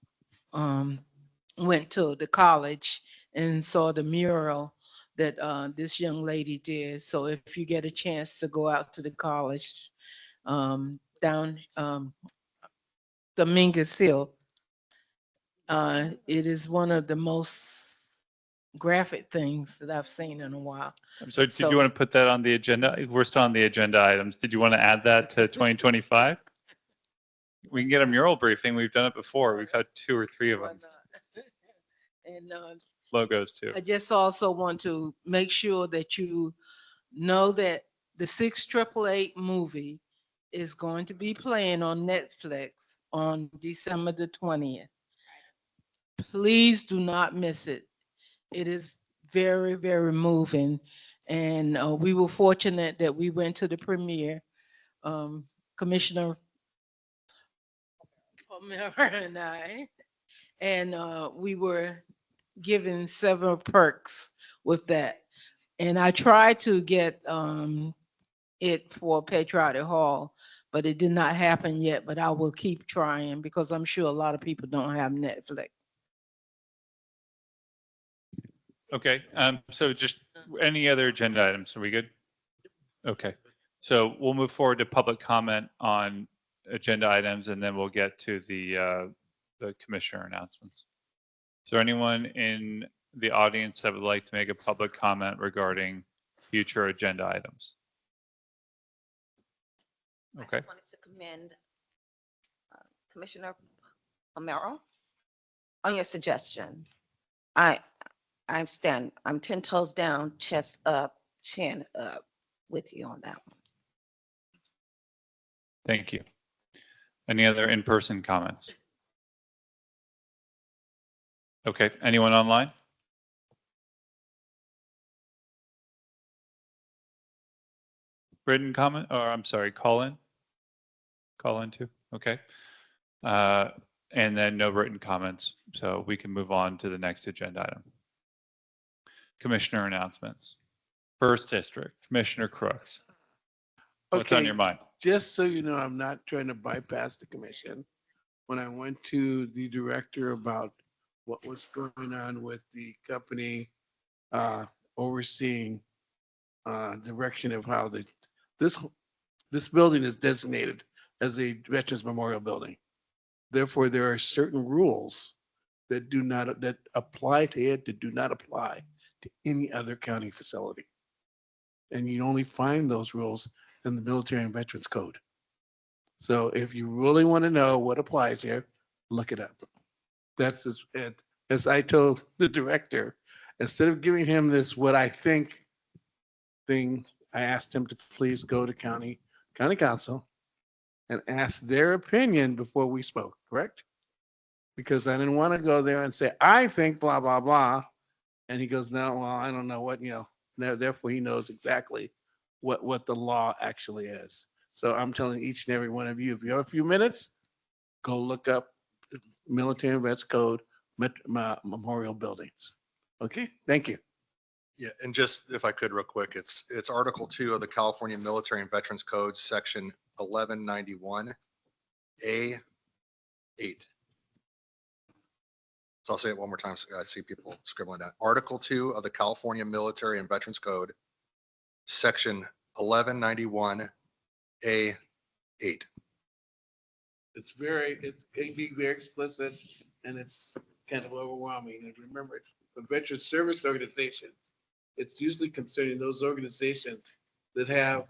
went to the college and saw the mural that this young lady did. So if you get a chance to go out to the college down Dominguez Hill, it is one of the most graphic things that I've seen in a while. So did you want to put that on the agenda? We're still on the agenda items. Did you want to add that to 2025? We can get a mural briefing. We've done it before. We've had 2 or 3 of them. And Logos too. I just also want to make sure that you know that the 688 movie is going to be playing on Netflix on December the 20th. Please do not miss it. It is very, very moving. And we were fortunate that we went to the premiere. Commissioner Palmer and I, and we were given several perks with that. And I tried to get it for Patriotic Hall, but it did not happen yet, but I will keep trying because I'm sure a lot of people don't have Netflix. Okay, so just any other agenda items? Are we good? Okay, so we'll move forward to public comment on agenda items, and then we'll get to the commissioner announcements. Is there anyone in the audience that would like to make a public comment regarding future agenda items? I Okay, just wanted to commend Commissioner Romero on your suggestion. I'm 10 toes down, chest up, chin up with you on that one. thank you. Any other in-person comments? Okay, anyone online? Written comment, or I'm sorry, call in? Call in too, okay. And then no written comments, so we can move on to the next agenda item. Commissioner announcements. First District, Commissioner Crooks. What's on Okay, your mind? just so you know, I'm not trying to bypass the commission. When I went to the director about what was going on with the company overseeing direction of how this building is designated as a Veterans Memorial Building. Therefore, there are certain rules that apply to it that do not apply to any other county facility. And you only find those rules in the Military and Veterans Code. So if you really want to know what applies here, look it up. That's as I told the director, instead of giving him this what I think thing, I asked him to please go to county council and ask their opinion before we spoke, correct? Because I didn't want to go there and say, I think blah, blah, blah. And he goes, no, well, I don't know what, therefore he knows exactly what the law actually is. So I'm telling each and every one of you, if you have a few minutes, go look up Military and Vets Code, memorial buildings. Okay, thank you. Yeah, and just if I could real quick, it's Article 2 of the California Military and Veterans Code, Section 1191, A8. So I'll say it one more time so I see people scribbling down. Article 2 of the California Military and Veterans Code, Section 1191, A8. It can be very explicit and it's kind of overwhelming. And remember, the Veteran Service Organization, it's usually concerning those organizations that have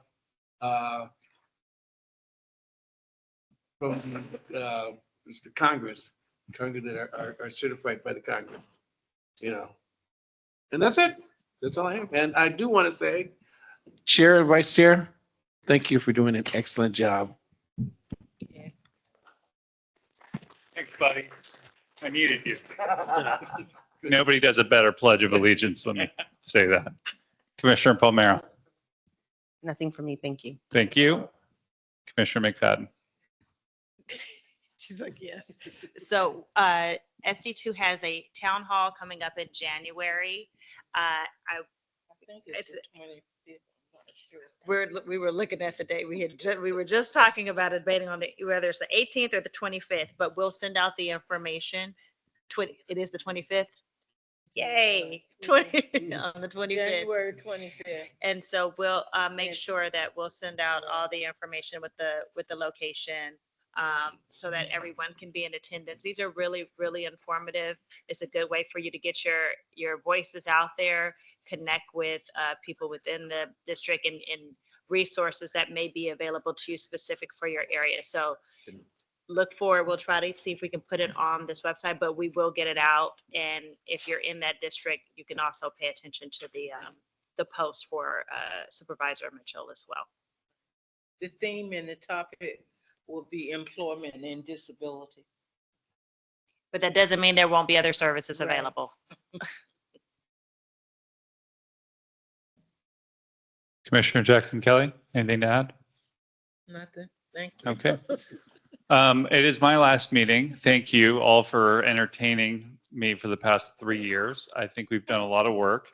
from the Congress that are certified by the Congress, And that's it. That's all I have. And I do want to say, Chair and Vice Chair, thank you for doing an excellent job. Thanks, buddy. I needed you. Nobody does a better Pledge of Allegiance, let me say that. Commissioner Palmero, Nothing for me, thank you. thank you. Commissioner McFadden. She's like, yes. So SD2 has a town hall coming up in January. We were looking at the date. We were just talking about it, debating on whether it's the 18th or the 25th, but we'll send out the information. It is the 25th. Yay, 20 on the 25th. January 25th. And so we'll make sure that we'll send out all the information with the location so that everyone can be in attendance. These are really, really informative. It's a good way for you to get your voices out there, connect with people within the district and resources that may be available to you specific for your area. So look for it. We'll try to see if we can put it on this website, but we will get it out. And if you're in that district, you can also pay attention to the post for Supervisor Mitchell as well. The theme and the topic will be employment and disability. But that doesn't mean there won't be other services Right. available. Commissioner Jackson Kelly, anything to add? Nothing, thank you. Okay. It is my last meeting. Thank you all for entertaining me for the past 3 years. I think we've done a lot of work.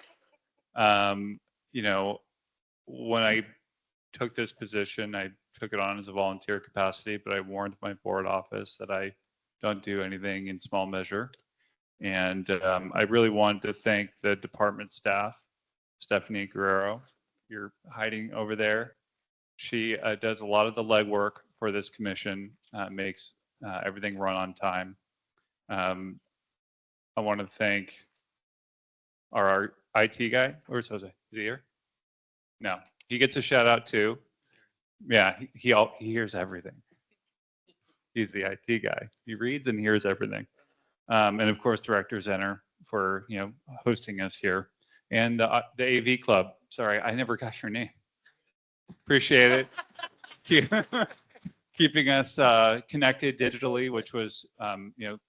When I took this position, I took it on as a volunteer capacity, but I warned my board office that I don't do anything in small measure. And I really wanted to thank the department staff, Stephanie Guerrero, you're hiding over there. She does a lot of the legwork for this commission, makes everything run on time. I want to thank our IT guy. Where's Jose? Is he here? No, he gets a shout out too. Yeah, he hears everything. He's the IT guy. He reads and hears everything. And of course, Director Zenner for hosting us here, and the AV Club. Sorry, I never got your name. Appreciate it. Keeping us connected digitally, which was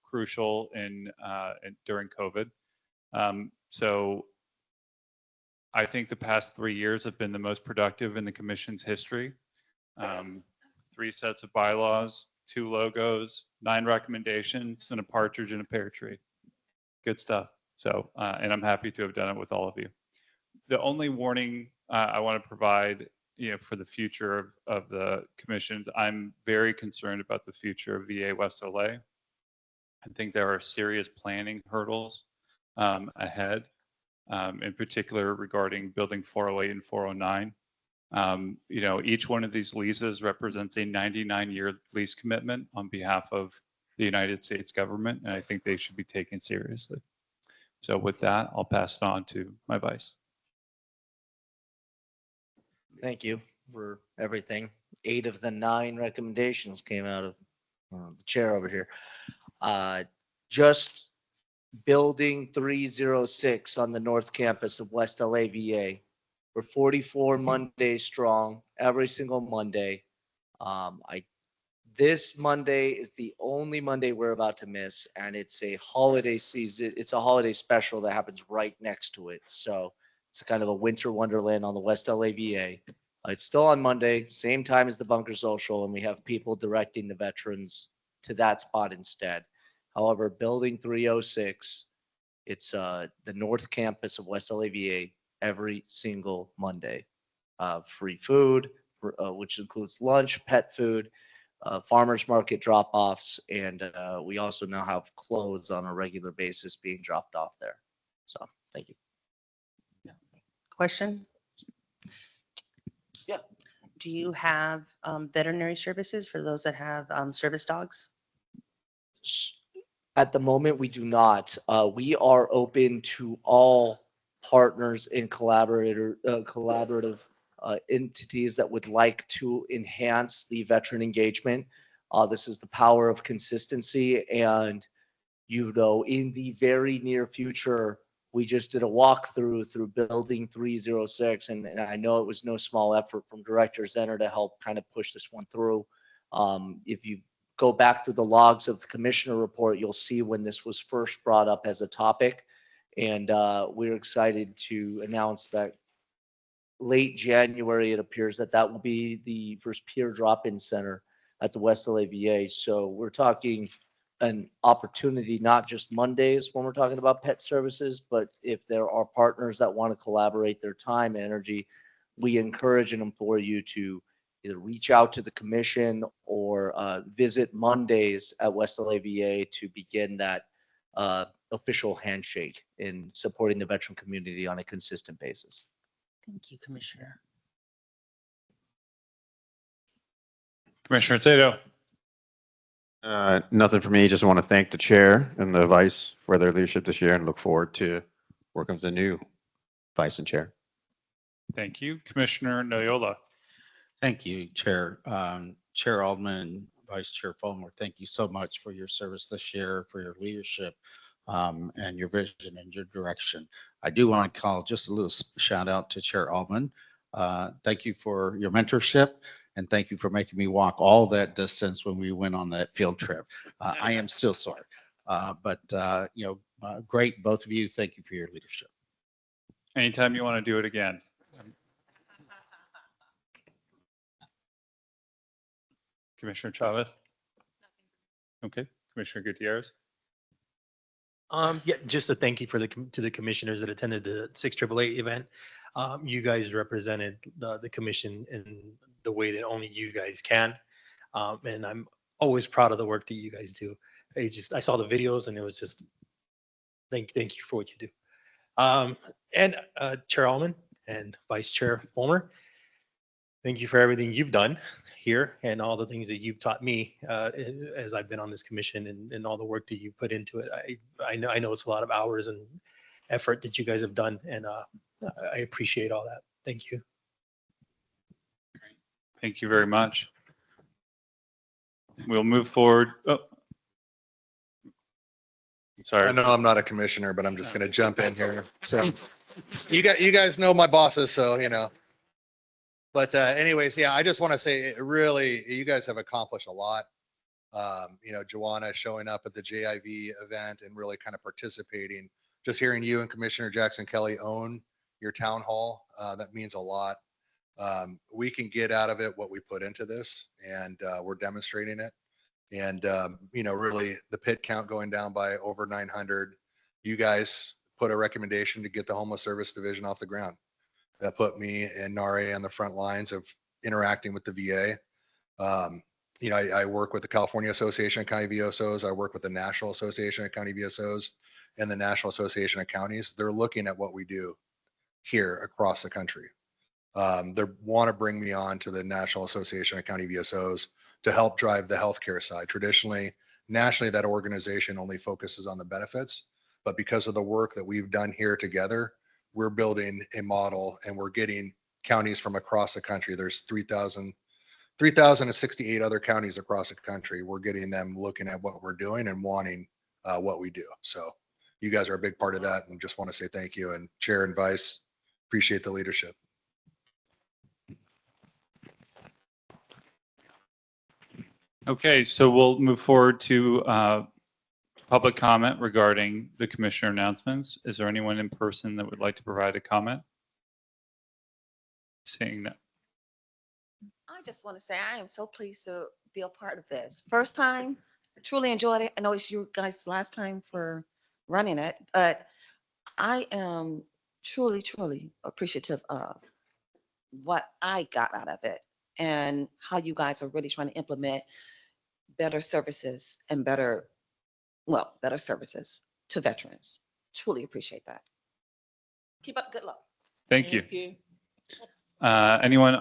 crucial during COVID. So I think the past 3 years have been the most productive in the commission's history. 3 sets of bylaws, 2 logos, 9 recommendations, and a partridge in a pear tree. Good stuff. So, and I'm happy to have done it with all of you. The only warning I want to provide, for the future of the commissions, I'm very concerned about the future of VA West LA. I think there are serious planning hurdles ahead, in particular regarding building 408 and 409. Each one of these leases represents a 99-year lease commitment on behalf of the United States government, and I think they should be taken seriously. So with that, I'll pass it on to my vice. Thank you for everything. 8 of the 9 recommendations came out of the chair over here. Just building 306 on the North Campus of West LA VA. We're 44 Mondays strong, every single Monday. This Monday is the only Monday we're about to miss, and it's a holiday season. It's a holiday special that happens right next to it. So it's kind of a winter wonderland on the West LA VA. It's still on Monday, same time as the Bunker Social, and we have people directing the veterans to that spot instead. However, Building 306, it's the North Campus of West LA VA every single Monday. Free food, which includes lunch, pet food, farmers market drop-offs, and we also now have clothes on a regular basis being dropped off there. So, thank you. Question? Yeah. Do you have veterinary services for those that have service dogs? At the moment, we do not. We are open to all partners and collaborative entities that would like to enhance the veteran engagement. This is the power of consistency, and in the very near future, we just did a walkthrough through Building 306, and I know it was no small effort from Director Zenner to help kind of push this one through. If you go back through the logs of the commissioner report, you'll see when this was first brought up as a topic, and we're excited to announce that late January, it appears that will be the first peer drop-in center at the West LA VA. So we're talking an opportunity, not just Mondays when we're talking about pet services, but if there are partners that want to collaborate their time and energy, we encourage and implore you to either reach out to the commission or visit Mondays at West LA VA to begin that official handshake in supporting the veteran community on a consistent basis. Thank you, Commissioner. Commissioner Zato. Nothing for me. Just want to thank the chair and the vice for their leadership this year and look forward to working with the new vice and chair. Thank you. Commissioner Noyola. Thank you, Chair. Chair Alderman, Vice Chair Fulmer, thank you so much for your service this year, for your leadership, and your vision and your direction. I do want to call just a little shout out to Chair Alderman. Thank you for your mentorship, and thank you for making me walk all that distance when we went on that field trip. I am still sore, but great, both of you. Thank you for your leadership. Anytime you want to do it again. Commissioner Chavez. Okay. Commissioner Gutierrez. Yeah, just a thank you for to the commissioners that attended the 688 event. You guys represented the commission in the way that only you guys can. And I'm always proud of the work that you guys do. I saw the videos and it was just, thank you for what you do. And Chair Alman and Vice Chair Fulmer, thank you for everything you've done here and all the things that you've taught me as I've been on this commission and all the work that you put into it. I know it's a lot of hours and effort that you guys have done, and I appreciate all that. Thank you. Thank you very much. We'll move forward. Oh. Sorry. I know I'm not a commissioner, but I'm just going to jump in here. So you guys know my bosses, so you know. But anyways, yeah, I just want to say it really, you guys have accomplished a lot. You know, Joanna showing up at the JIV event and really kind of participating. Just hearing you and Commissioner Jackson Kelly own your town hall, that means a lot. We can get out of it what we put into this, and we're demonstrating it. And you know, really the pit count going down by over 900. You guys put a recommendation to get the homeless service division off the ground. That put me and NARE on the front lines of interacting with the VA. You know, I work with the California Association of County VSOs. I work with the National Association of County VSOs and the National Association of Counties. They're looking at what we do here across the country. They want to bring me on to the National Association of County VSOs to help drive the healthcare side. Traditionally, nationally, that organization only focuses on the benefits, but because of the work that we've done here together, we're building a model and we're getting counties from across the country. There's 3,068 other counties across the country. We're getting them looking at what we're doing and wanting what we do. So you guys are a big part of that, and just want to say thank you. And Chair and Vice, appreciate the leadership. Okay, so we'll move forward to public comment regarding the commissioner announcements. Is there anyone in person that would like to provide a comment? Seeing that. I just want to say I am so pleased to be a part of this. First time, I truly enjoyed it. I know it's you guys' last time for running it, but I am truly, truly appreciative of what I got out of it and how you guys are really trying to implement better services and better services to veterans. Truly appreciate that. Keep up good luck. Thank you. Anyone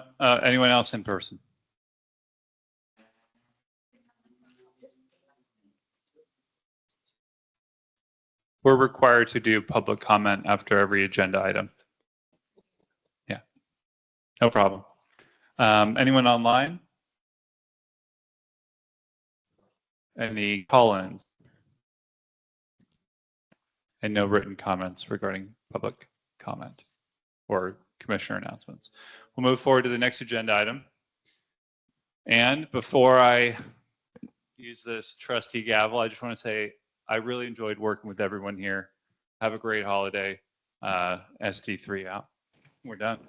else in person? We're required to do public comment after every agenda item. Yeah, no problem. Anyone online? Any call-ins? And no written comments regarding public comment or commissioner announcements. We'll move forward to the next agenda item. And before I use this trusty gavel, I just want to say I really enjoyed working with everyone here. Have a great holiday. SD3 out. We're done.